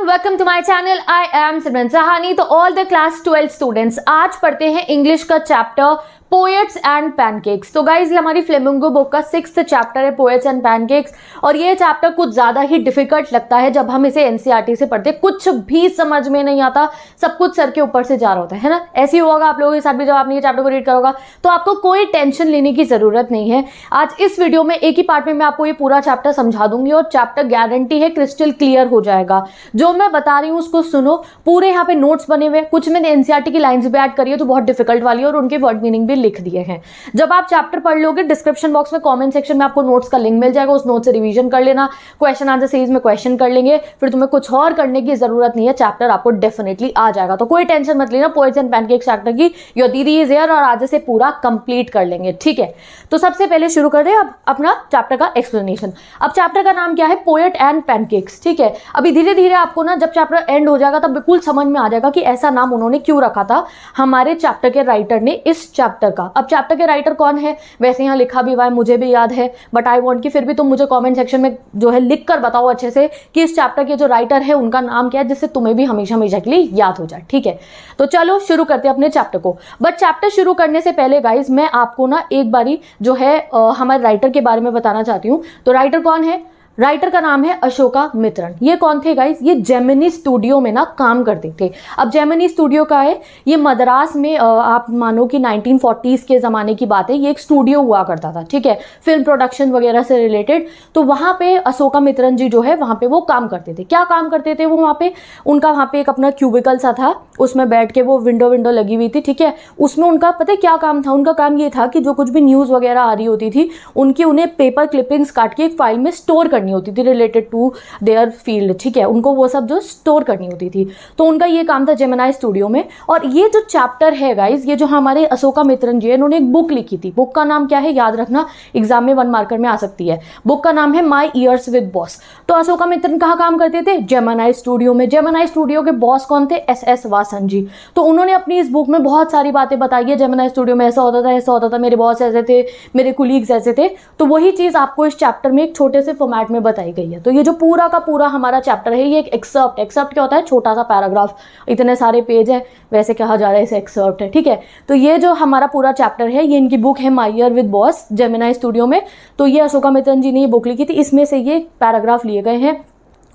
Welcome to my channel. I am Simran Sahani. तो all the class 12 students आज पढ़ते हैं इंग्लिश का चैप्टर पोएट्स एंड पैनकेक्स। तो गाइज ये हमारी फ्लेमिंगो बुक का 6th चैप्टर है पोएट्स एंड पैनकेक्स, और ये चैप्टर कुछ ज़्यादा ही डिफिकल्ट लगता है जब हम इसे एनसीईआरटी से पढ़ते हैं। कुछ भी समझ में नहीं आता, सब कुछ सर के ऊपर से जा रहा होता है ना। ऐसे ही होगा आप लोगों के साथ भी जब आपने ये चैप्टर को रीड करोगा, तो आपको कोई टेंशन लेने की ज़रूरत नहीं है। आज इस वीडियो में एक ही पार्ट में मैं आपको ये पूरा चैप्टर समझा दूंगी और चैप्टर गारंटी है क्रिस्टल क्लियर हो जाएगा। जो मैं बता रही हूँ उसको सुनो, पूरे यहाँ पे नोट्स बने हुए हैं। कुछ मैंने एनसीईआरटी की लाइन्स भी ऐड करी है जो बहुत डिफिकल्ट वाली है, और उनके वर्ड मीनिंग भी लिख दिए हैं। जब आप चैप्टर पढ़ लोगे, डिस्क्रिप्शन बॉक्स में कमेंट सेक्शन में आपको नोट्स का लिंक मिल जाएगा, उस नोट से रिवीजन कर लेना। क्वेश्चन आंसर सीरीज में क्वेश्चन कर लेंगे, फिर तुम्हें कुछ और करने की जरूरत नहीं है, चैप्टर आपको डेफिनेटली आ जाएगा। तो कोई टेंशन मत लेना पोएट्स एंड पैनकेक्स चैप्टर की। योर दीदी इज हियर और आज से पूरा कंप्लीट कर लेंगे, ठीक है। तो सबसे पहले शुरू कर रहे हैं अब अपना चैप्टर का एक्सप्लेनेशन। अब चैप्टर का नाम क्या है? पोएट एंड पैनकेक्स, ठीक है। अभी धीरे धीरे आपको ना जब चैप्टर एंड हो जाएगा तब बिल्कुल समझ में आ जाएगा कि ऐसा नाम उन्होंने क्यों रखा था हमारे चैप्टर के राइटर ने इस चैप्टर का। अब चैप्टर के राइटर कौन है? वैसे यहाँ लिखा भी हुआ है, मुझे भी याद है, बट आई वांट कि फिर भी तुम मुझे कमेंट सेक्शन में जो है लिख कर बताओ अच्छे से कि इस चैप्टर के जो राइटर है उनका नाम क्या है, जिससे तुम्हें भी हमेशा हमेशा के लिए याद हो जाए, ठीक है। तो चलो शुरू करते हैं अपने चैप्टर को। बट चैप्टर शुरू करने से पहले गाइज मैं आपको ना एक बारी जो है हमारे राइटर के बारे में बताना चाहती हूँ। तो राइटर कौन है? राइटर का नाम है अशोका मित्रण। ये कौन थे गाइस? ये जेमिनी स्टूडियो में ना काम करते थे। अब जेमिनी स्टूडियो का है, ये मद्रास में आप मानो कि 1940s के ज़माने की बात है। ये एक स्टूडियो हुआ करता था, ठीक है, फिल्म प्रोडक्शन वगैरह से रिलेटेड। तो वहाँ पे अशोका मित्रण जी जो है वहाँ पे वो काम करते थे। क्या काम करते थे वो वहाँ पे? उनका वहाँ पे एक अपना क्यूबिकल सा था, उसमें बैठ के वो विंडो लगी हुई थी, ठीक है। उसमें उनका पता है क्या काम था? उनका काम ये था कि जो कुछ भी न्यूज़ वगैरह आ रही होती थी उनकी उन्हें पेपर क्लिपिंग्स काट के एक फाइल में स्टोर करनी होती थी रिलेटेड टू देयर फील्ड, ठीक है। उनको वो सब जो स्टोर करनी होती थी, तो उनका ये काम था जेमिनी स्टूडियो में। और ये जो चैप्टर है गाइस, ये जो हमारे अशोका मित्रण जी है, इन्होंने एक बुक लिखी थी। बुक का नाम क्या है? याद रखना, एग्जाम में 1 मार्कर में आ सकती है। बुक का नाम है माई ईयर्स विद बॉस। तो अशोका मित्रण कहाँ काम करते थे? जेमिनी स्टूडियो में। जेमिनी स्टूडियो के बॉस कौन थे? SS वासन जी। तो उन्होंने अपनी इस बुक में बहुत सारी बातें बताई है। जेमिनी स्टूडियो में ऐसा होता था, ऐसा होता था, मेरे बॉस ऐसे थे, मेरे कुलीग्स ऐसे थे। तो वही चीज़ आपको इस चैप्टर में एक छोटे से फॉर्मेट में बताई गई है। तो ये जो पूरा का पूरा हमारा चैप्टर है, ये एक एक्सर्प्ट क्या होता है? छोटा सा पैराग्राफ, इतने सारे पेज है, वैसे कहा जा रहा है इसे एक्सर्प्ट है, ठीक है। तो ये जो हमारा पूरा चैप्टर है, ये इनकी बुक है my year with boss Gemini Studio में। तो ये अशोका मित्रण जी ने ये बुक लिखी थी, इसमें से ये पैराग्राफ लिए गए हैं।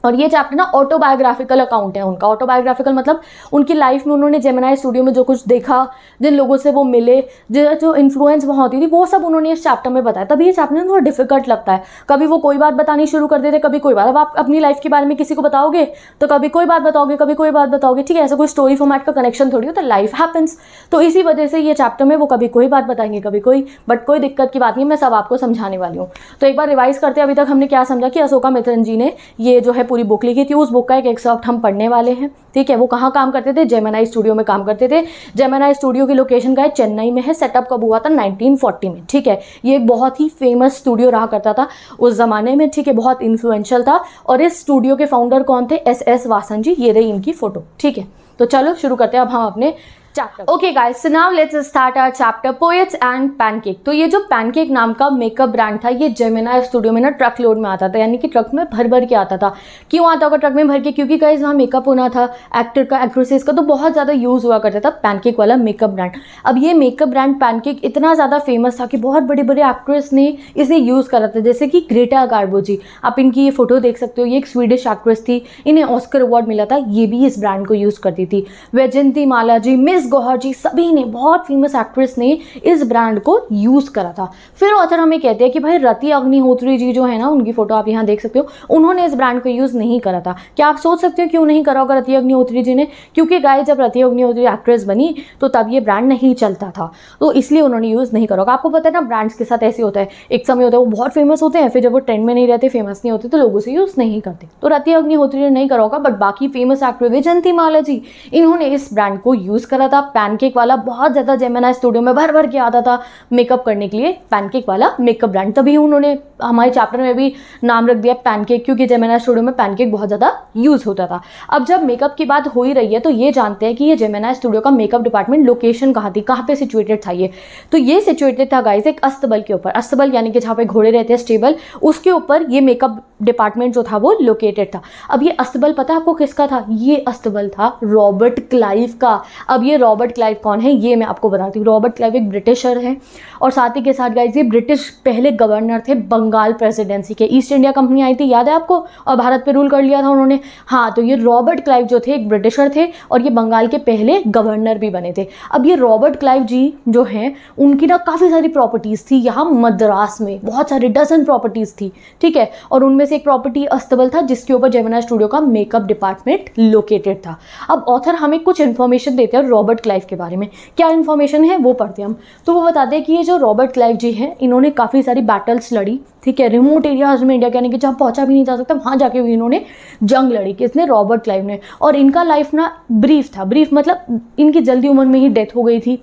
और ये चैप्टर ना ऑटोबायोग्राफिकल अकाउंट है उनका। ऑटोबायोग्राफिकल मतलब उनकी लाइफ में उन्होंने जेमिनी स्टूडियो में जो कुछ देखा, जिन लोगों से वो मिले, जो इन्फ्लुएंस वहाँ होती थी, वो सब उन्होंने इस चैप्टर में बताया। तभी ये चैप्टर थोड़ा डिफिकल्ट लगता है। कभी वो कोई बात बतानी शुरू कर देते, कभी कोई बात। अब आप अपनी लाइफ के बारे में किसी को बताओगे तो कभी कोई बात बताओगे, कभी कोई बात बताओगे, ठीक है। ऐसा कोई स्टोरी फॉर्मेट का कनेक्शन थोड़ी होता है, लाइफ हैपेंस। तो इसी वजह से ये चैप्टर में वो कभी कोई बात बताएंगे, कभी कोई, बट कोई दिक्कत की बात नहीं, मैं सब आपको समझाने वाली हूँ। तो एक बार रिवाइज करते हैं। अभी तक हमने क्या समझा कि अशोका मित्रण जी ने ये जो है पूरी बुक लिखी थी, उस बुक का एक एक्सर्प्ट हम पढ़ने वाले हैं, ठीक है। वो कहाँ काम करते थे? जेमिनी स्टूडियो में काम करते थे। जेमिनी स्टूडियो की लोकेशन का है चेन्नई में है। सेटअप कब हुआ था? 1940 में, ठीक है। ये एक बहुत ही फेमस स्टूडियो रहा करता था उस जमाने में, ठीक है, बहुत इन्फ्लुएंशियल था। और इस स्टूडियो के फाउंडर कौन थे? SS वासन जी। ये रही इनकी फोटो, ठीक है। तो चलो शुरू करते हैं अब हम अपने chapter. Okay guys, so now let's start our chapter poets and pancake. तो ये जो पैनकेक नाम का मेकअप ब्रांड था, ये जेमिनी स्टूडियो में ना ट्रक लोड में आता था, यानी कि ट्रक में भर भर के आता था। क्यों आता होगा ट्रक में भर के? क्योंकि गाइस वहाँ मेकअप होना था एक्टर का, एक्ट्रेसेस का, तो बहुत ज़्यादा यूज़ हुआ करता था पैनकेक वाला मेकअप ब्रांड। अब ये मेकअप ब्रांड पैनकेक इतना ज़्यादा फेमस था कि बहुत बड़े बड़े एक्ट्रेस ने इसे यूज़ करा था, जैसे कि ग्रेटा गार्बो जी। आप इनकी ये फोटो देख सकते हो, ये एक स्वीडिश एक्ट्रेस थी, इन्हें ऑस्कर अवार्ड मिला था, ये भी इस ब्रांड को यूज़ करती थी। वैजयंती माला जी, मिस गौहर जी, सभी ने, बहुत फेमस एक्ट्रेस ने इस ब्रांड को यूज करा था। फिर ऑथर हमें कहते हैं कि भाई रति अग्निहोत्री जी जो है ना, उनकी फोटो आप यहाँ देख सकते हो, उन्होंने इस ब्रांड को यूज नहीं करा था। क्या आप सोच सकते हो क्यों नहीं करा होगा रति अग्निहोत्री जी ने? क्योंकि गाइस जब रति अग्निहोत्री एक्ट्रेस बनी तो तब ये ब्रांड नहीं चलता था, तो इसलिए उन्होंने यूज नहीं करा होगा। आपको पता है ना, ब्रांड्स के साथ ऐसे होता है, एक समय होता है वो बहुत फेमस होते हैं, फिर जब वो ट्रेंड में नहीं रहते, फेमस नहीं होते, तो लोगों से यूज नहीं करते। तो रति अग्निहोत्री ने नहीं करा होगा, बट बाकी फेमस एक्टर वैजयंती माला जी, इन्होंने इस ब्रांड को यूज करा था। था पैनकेक वाला, बहुत ज़्यादा जेमिनी स्टूडियो में भर भर के आता था मेकअप करने के लिए, पैनकेक वाला मेकअप ब्रांड। तभी उन्होंने हमारे चैप्टर में भी नाम रख दिया पैनकेक, क्योंकि जेमिनी स्टूडियो में पैनकेक बहुत ज़्यादा यूज़ होता था। अब जब मेकअप की बात हो ही रही है तो ये जानते हैं कि ये जेमिनी स्टूडियो का मेकअप डिपार्टमेंट लोकेशन कहाँ थी, कहाँ पे सिचुएटेड था ये। तो ये सिचुएटेड था गाइस एक अस्तबल के ऊपर, अस्तबल यानी कि जहाँ पे घोड़े रहते हैं स्टेबल, उसके ऊपर ये मेकअप डिपार्टमेंट जो था वो लोकेटेड था। अब ये अस्तबल पता है आपको किसका था? ये अस्तबल था रॉबर्ट क्लाइव का। अब ये रॉबर्ट क्लाइव कौन है ये मैं आपको बताती हूँ। रॉबर्ट क्लाइव एक ब्रिटिशर है और साथ ही के साथ गाइस ये ब्रिटिश पहले गवर्नर थे बंगाल प्रेसिडेंसी के। ईस्ट इंडिया कंपनी आई थी याद है आपको, और भारत पे रूल कर लिया था उन्होंने। हाँ, तो ये रॉबर्ट क्लाइव जो थे एक ब्रिटिशर थे और ये बंगाल के पहले गवर्नर भी बने थे। अब ये रॉबर्ट क्लाइव जी जो हैं उनकी ना काफ़ी सारी प्रॉपर्टीज़ थी यहाँ मद्रास में, बहुत सारी डजन प्रॉपर्टीज़ थी, ठीक है। और उनमें से एक प्रॉपर्टी अस्तबल था जिसके ऊपर जेमिनी स्टूडियो का मेकअप डिपार्टमेंट लोकेटेड था। अब ऑथर हमें कुछ इन्फॉर्मेशन देते हैं रॉबर्ट क्लाइव के बारे में। क्या इन्फॉर्मेशन है वो पढ़ते हैं हम। तो वो बताते हैं कि ये जो रॉबर्ट क्लाइव जी हैं इन्होंने काफ़ी सारी बैटल्स लड़ी, ठीक है, रिमोट एरियाज में इंडिया के, यानी कि जहाँ पहुँचा भी नहीं जा सकता वहाँ जाके भी इन्होंने जंग लड़ी। किसने? रॉबर्ट क्लाइव ने। और इनका लाइफ ना ब्रीफ था, ब्रीफ मतलब इनकी जल्दी उम्र में ही डेथ हो गई थी,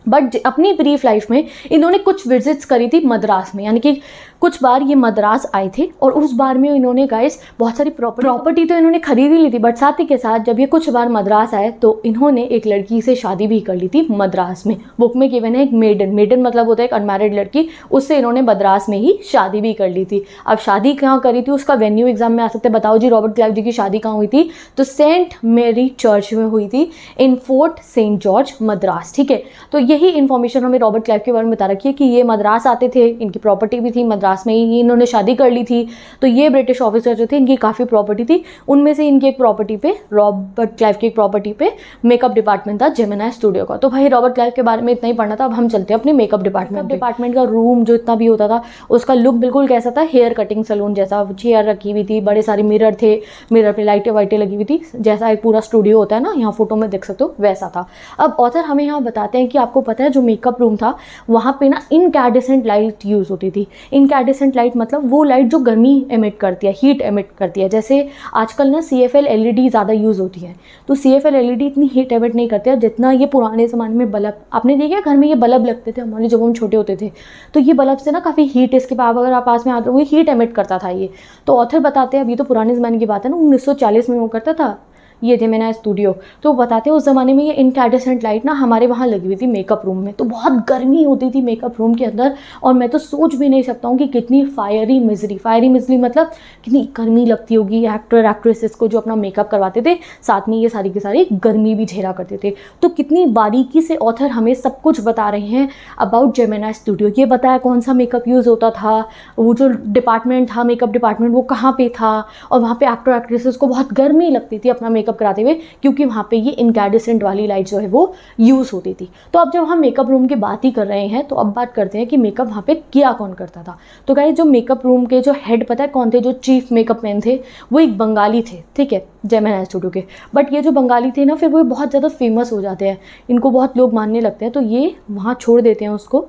बट अपनी ब्रीफ लाइफ में इन्होंने कुछ विजिट्स करी थी मद्रास में, यानी कि कुछ बार ये मद्रास आए थे और उस बार में इन्होंने गाइस बहुत सारी प्रॉपर्टी तो इन्होंने खरीद ही ली थी, बट साथ ही के साथ जब ये कुछ बार मद्रास आए तो इन्होंने एक लड़की से शादी भी कर ली थी मद्रास में। बुक में गिवन है एक मेडन, मेडन मतलब होता है एक अनमैरिड लड़की, उससे इन्होंने मद्रास में ही शादी भी कर ली थी। अब शादी कहाँ करी थी उसका वेन्यू एग्जाम में आ सकते हैं, बताओ जी रॉबर्ट क्लाइव जी की शादी कहाँ हुई थी? तो सेंट मेरी चर्च में हुई थी इन फोर्ट सेंट जॉर्ज मद्रास, ठीक है। तो यही इन्फॉर्मेशन हमें रॉबर्ट क्लाइव के बारे में बता रखी है कि ये मद्रास आते थे, इनकी प्रॉपर्टी भी थी मद्रास में ही, इन्होंने शादी कर ली थी। तो ये ब्रिटिश ऑफिसर जो थे इनकी काफ़ी प्रॉपर्टी थी, उनमें से इनकी एक प्रॉपर्टी पे, रॉबर्ट क्लाइव की एक प्रॉपर्टी पे मेकअप डिपार्टमेंट था जेमिनी स्टूडियो का। तो भाई रॉबर्ट क्लाइव के बारे में इतना ही पढ़ना था। अब हम चलते हैं अपने मेकअप डिपार्टमेंट का रूम जो इतना भी होता था उसका लुक बिल्कुल कैसा था? हेयर कटिंग सलून जैसा, चेयर रखी हुई थी, बड़े सारे मिरर थे, मिरर पे लाइटें वाइटें लगी हुई थी, जैसा एक पूरा स्टूडियो होता है ना, यहाँ फोटो में देख सकते हो वैसा था। अब ऑथर हमें यहाँ बताते हैं कि आपको पता है जो मेकअप रूम था वहाँ पे ना इनकैंडेसेंट लाइट यूज़ होती थी। इनकैंडेसेंट लाइट मतलब वो लाइट जो गर्मी एमिट करती है, हीट एमिट करती है। जैसे आजकल ना CFL LED ज़्यादा यूज़ होती है, तो CFL LED इतनी हीट एमिट नहीं करती है जितना ये पुराने ज़माने में बल्ब, आपने देखा घर में ये बल्ब लगते थे हमारे जब हम छोटे होते थे, तो ये बल्ब से ना काफ़ी हीट इसके पास अगर आप पास में आते हो वो हीट एमिट करता था ये। तो ऑथर बताते हैं अभी तो पुराने ज़माने की बात है ना, 1940 में वो करता था ये जेमिनी स्टूडियो। तो बताते हैं उस ज़माने में ये इनकैंडेसेंट लाइट ना हमारे वहाँ लगी हुई थी मेकअप रूम में, तो बहुत गर्मी होती थी मेकअप रूम के अंदर। और मैं तो सोच भी नहीं सकता हूँ कि कितनी फायरी मिजरी मतलब कितनी गर्मी लगती होगी एक्टर एक्ट्रेसेस को जो अपना मेकअप करवाते थे, साथ में ये सारी की सारी गर्मी भी झेला करते थे। तो कितनी बारीकी से ऑथर हमें सब कुछ बता रहे हैं अबाउट जेमिनी स्टूडियो। ये बताया कौन सा मेकअप यूज़ होता था, वो जो डिपार्टमेंट था मेकअप डिपार्टमेंट वो कहाँ पे था, और वहाँ पे एक्टर एक्ट्रेसेस को बहुत गर्मी लगती थी अपना मेकअप कराते हुए क्योंकि वहाँ पे ये इनकैंडेसेंट वाली लाइट जो है वो यूज़ होती थी। तो अब जब हम मेकअप रूम की बात ही कर रहे हैं तो अब बात करते हैं कि मेकअप वहाँ पे किया कौन करता था। तो गाइस जो मेकअप रूम के जो हेड पता है कौन थे? जो चीफ मेकअप मैन थे वो एक बंगाली थे, ठीक है, जेमिनी स्टूडियो के। बट ये जो बंगाली थे ना फिर वो बहुत ज़्यादा फेमस हो जाते हैं, इनको बहुत लोग मानने लगते हैं, तो ये वहाँ छोड़ देते हैं उसको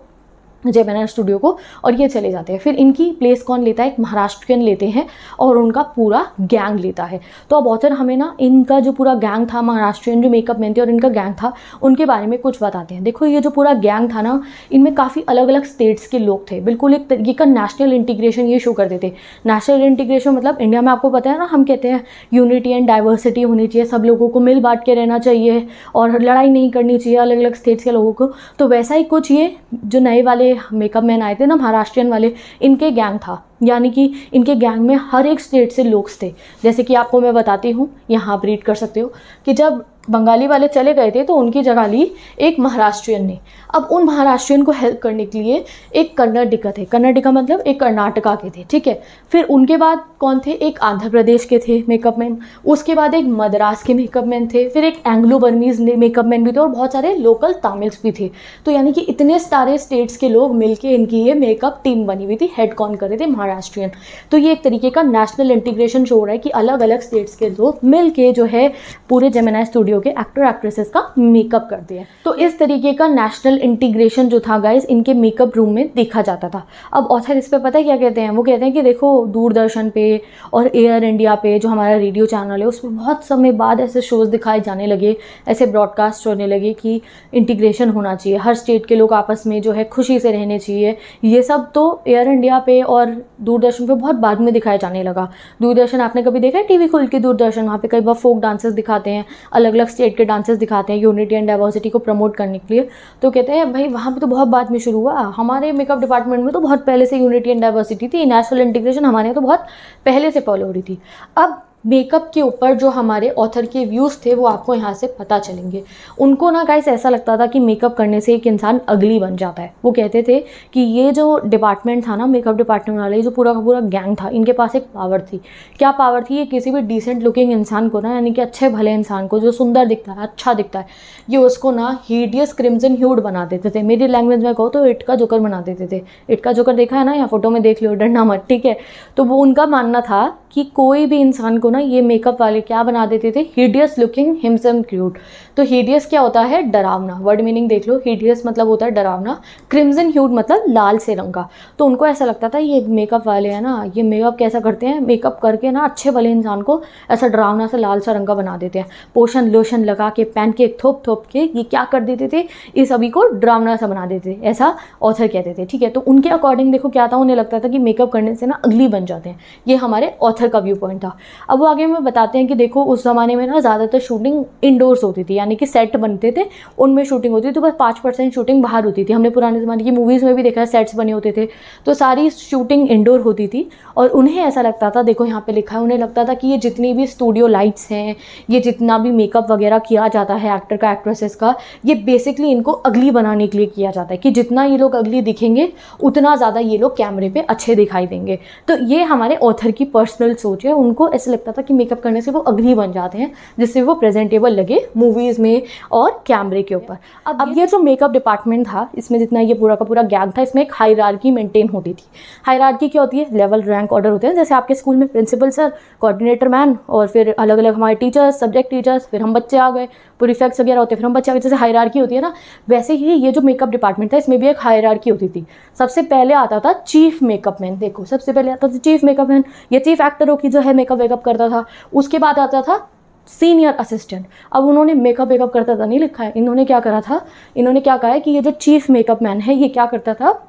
जेमिनी स्टूडियो को और ये चले जाते हैं। फिर इनकी प्लेस कौन लेता है? एक महाराष्ट्रियन लेते हैं और उनका पूरा गैंग लेता है। तो अब ऑथर हमें ना इनका जो पूरा गैंग था, महाराष्ट्रियन जो मेकअप मैन थे और इनका गैंग था, उनके बारे में कुछ बताते हैं। देखो ये जो पूरा गैंग था ना, इनमें काफ़ी अलग अलग स्टेट्स के लोग थे, बिल्कुल एक तरीके का नेशनल इंटीग्रेशन ये शो करते थे। नेशनल इंटीग्रेशन मतलब इंडिया में आपको पता है ना, हम कहते हैं यूनिटी एंड डाइवर्सिटी होनी चाहिए, सब लोगों को मिल बांट के रहना चाहिए और लड़ाई नहीं करनी चाहिए अलग अलग स्टेट्स के लोगों को। तो वैसा ही कुछ ये जो नए वाले मेकअप मैन आए थे ना महाराष्ट्रियन वाले, इनके गैंग था, यानी कि इनके गैंग में हर एक स्टेट से लोग थे। जैसे कि आपको मैं बताती हूँ, यहाँ आप रीड कर सकते हो कि जब बंगाली वाले चले गए थे तो उनकी जगह ली एक महाराष्ट्रियन ने। अब उन महाराष्ट्रियन को हेल्प करने के लिए एक कर्नाटका थे, कर्नाटका मतलब एक कर्नाटका के थे, ठीक है। फिर उनके बाद कौन थे? एक आंध्र प्रदेश के थे मेकअप मैन, उसके बाद एक मद्रास के मेकअप मैन थे, फिर एक एंग्लो बर्मीज मेकअप मैन भी थे और बहुत सारे लोकल तमिल्स भी थे। तो यानी कि इतने सारे स्टेट्स के लोग मिलके इनकी ये मेकअप टीम बनी हुई थी। हेड कौन कर रहे थे? महाराष्ट्रियन। तो ये एक तरीके का नेशनल इंटीग्रेशन शो हो रहा है कि अलग अलग स्टेट्स के लोग मिल के जो है पूरे जेमिनी स्टूडियो होकर एक्टर एक्ट्रेसेस का मेकअप करते हैं। तो इस तरीके का नेशनल इंटीग्रेशन जो था गाइस इनके मेकअप रूम में देखा जाता था। अब ऑथर इस पे पता है क्या कहते हैं, वो कहते हैं कि देखो दूरदर्शन पे और एयर इंडिया पे जो हमारा रेडियो चैनल है उसमें बहुत समय बाद ऐसे शोज़ दिखाए जाने लगे, ऐसे ब्रॉडकास्ट होने लगे कि इंटीग्रेशन होना चाहिए, हर स्टेट के लोग आपस में जो है खुशी से रहने चाहिए। ये सब तो एयर इंडिया पे और दूरदर्शन पे बहुत बाद में दिखाया जाने लगा। दूरदर्शन आपने कभी देखा है टीवी खोल के दूरदर्शन, वहाँ पे कई बार फोक डांसेस दिखाते हैं, अलग अलग स्टेट के डांसेस दिखाते हैं यूनिटी एंड डाइवर्सिटी को प्रमोट करने के लिए। तो कहते हैं भाई वहाँ पे तो बहुत बाद में शुरू हुआ, हमारे मेकअप डिपार्टमेंट में तो बहुत पहले से यूनिटी एंड डाइवर्सिटी थी, नेशनल इंटीग्रेशन हमारे यहाँ तो बहुत पहले से फॉलो हो रही थी। अब मेकअप के ऊपर जो हमारे ऑथर के व्यूज़ थे वो आपको यहाँ से पता चलेंगे। उनको ना गाइस ऐसा लगता था कि मेकअप करने से एक इंसान अगली बन जाता है। वो कहते थे कि ये जो डिपार्टमेंट था ना, मेकअप डिपार्टमेंट वाले, जो पूरा का पूरा गैंग था, इनके पास एक पावर थी। क्या पावर थी? ये किसी भी डिसेंट लुकिंग इंसान को ना, यानी कि अच्छे भले इंसान को जो सुंदर दिखता है, अच्छा दिखता है, ये उसको ना हीडियस क्रिम्सन ह्यूड बना देते थे। मेरी लैंग्वेज में कहो तो इट का जोकर बना देते थे। इट का जोकर देखा है ना, या फोटो में देख लो, डरना मत, ठीक है। तो वो उनका मानना था कि कोई भी इंसान को ना ये मेकअप वाले क्या बना देते थे, हिडियस लुकिंग हिमसेम क्यूट। तो हिडियस क्या होता है? डरावना। वर्ड मीनिंग देख लो, हिडियस मतलब होता है डरावना, क्रिम्सन ह्यूड मतलब लाल से रंग का। तो उनको ऐसा लगता था ये मेकअप वाले हैं ना, ये मेकअप कैसा करते हैं, मेकअप करके ना अच्छे भले इंसान को ऐसा डरावना सा लाल सा रंग का बना देते हैं। पोषण लोशन लगा के, पैनकेक थोप थोप के ये क्या कर देते थे, इस सभी को डरावना सा बना देते थे, ऐसा ऑथर कहते थे, ठीक है। तो उनके अकॉर्डिंग देखो क्या था, उन्हें लगता था कि मेकअप करने से ना अगली बन जाते हैं। ये हमारे ऑथर का व्यू पॉइंट था। अब वो आगे में बताते हैं कि देखो उस ज़माने में ना ज़्यादातर शूटिंग इंडोर्स होती थी, यानी कि सेट बनते थे, उनमें शूटिंग होती थी, तो बस 5% शूटिंग बाहर होती थी। हमने पुराने ज़माने की मूवीज़ में भी देखा है, सेट्स बने होते थे, तो सारी शूटिंग इंडोर होती थी। और उन्हें ऐसा लगता था, देखो यहाँ पे लिखा है, उन्हें लगता था कि ये जितनी भी स्टूडियो लाइट्स हैं, ये जितना भी मेकअप वगैरह किया जाता है एक्टर का, एक्ट्रेसेस का, ये बेसिकली इनको अगली बनाने के लिए किया जाता है कि जितना ये लोग अगली दिखेंगे उतना ज़्यादा ये लोग कैमरे पे अच्छे दिखाई देंगे। तो ये हमारे ऑथर की पर्सनल सोच है। उनको ऐसा लगता था कि मेकअप करने से वो अगली बन जाते हैं, जिससे वो प्रेजेंटेबल लगे मूवीज़ में और कैमरे के ऊपर। अब ये जो मेकअप डिपार्टमेंट था, इसमें जितना ये पूरा का पूरा गैंग था, इसमें एक हायरार्की मेंटेन होती थी। हायरार्की क्या होती है? लेवल, रैंक, ऑर्डर होते हैं। जैसे आपके स्कूल में प्रिंसिपल सर, कोऑर्डिनेटर मैन, और फिर अलग अलग हमारे टीचर्स, सब्जेक्ट टीचर्स, फिर हम बच्चे आ गए, प्रीफेक्ट्स वगैरह होते हैं, फिर हम बच्चे आ गए, जैसे हायरार्की होती है ना, वैसे ही ये जो मेकअप डिपार्टमेंट था इसमें भी एक हायरार्की होती थी। सबसे पहले आता था चीफ मेकअप मैन। देखो सबसे पहले आता था चीफ मेकअप मैन, ये चीफ एक्टरों की जो है मेकअप वेकअप करता था। उसके बाद आता था सीनियर असिस्टेंट। अब उन्होंने मेकअप वेकअप करता था नहीं लिखा है, इन्होंने क्या करा था, इन्होंने क्या कहा है कि ये जो चीफ मेकअप मैन है ये क्या करता था,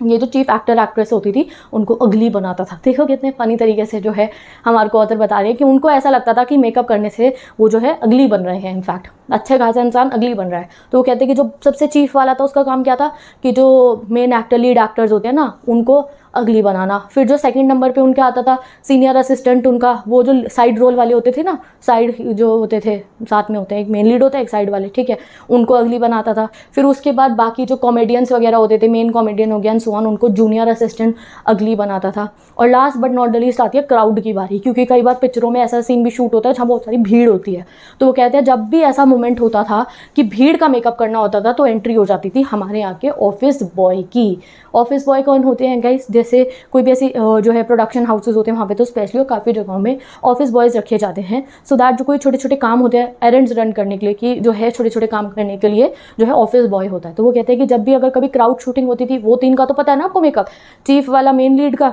ये जो चीफ एक्टर एक्ट्रेस होती थी उनको अगली बनाता था। देखो कितने फनी तरीके से जो है हमारे को ऑथर बता रहे हैं कि उनको ऐसा लगता था कि मेकअप करने से वो जो है अगली बन रहे हैं, इनफैक्ट अच्छे खासा इंसान अगली बन रहा है। तो वो कहते हैं कि जो सबसे चीफ वाला था उसका काम क्या था कि जो मेन एक्टर, लीड एक्टर्स होते हैं ना, उनको अगली बनाना। फिर जो सेकंड नंबर पे उनके आता था सीनियर असिस्टेंट, उनका वो जो साइड रोल वाले होते थे ना, साइड जो होते थे साथ में होते हैं, एक मेन लीड होता है एक साइड वाले, ठीक है, उनको अगली बनाता था। फिर उसके बाद बाकी जो कॉमेडियंस वगैरह होते थे, मेन कॉमेडियन हो गया सो ऑन, उनको जूनियर असिस्टेंट अगली बनाता था। और last but not the least आती है क्राउड की बारी, क्योंकि कई बार पिक्चरों में ऐसा सीन भी शूट होता है जहाँ बहुत सारी भीड़ होती है। तो वो कहते हैं जब भी ऐसा मोमेंट होता था कि भीड़ का मेकअप करना होता था तो एंट्री हो जाती थी हमारे यहाँ के ऑफिस बॉय की। ऑफिस बॉय कौन होते हैं गाइस? जैसे कोई भी ऐसी जो है प्रोडक्शन हाउसेज होते हैं वहाँ पे तो स्पेशली और काफ़ी जगहों में ऑफिस बॉयज़ रखे जाते हैं, सो दैट जो कोई छोटे छोटे काम होते हैं एरेंड्स रन करने के लिए, कि जो है छोटे छोटे काम करने के लिए जो है ऑफिस बॉय होता है। तो वो कहते हैं कि जब भी अगर कभी क्राउड शूटिंग होती थी, वो तीन का तो पता है ना आपको मेकअप, चीफ वाला मेन लीड का,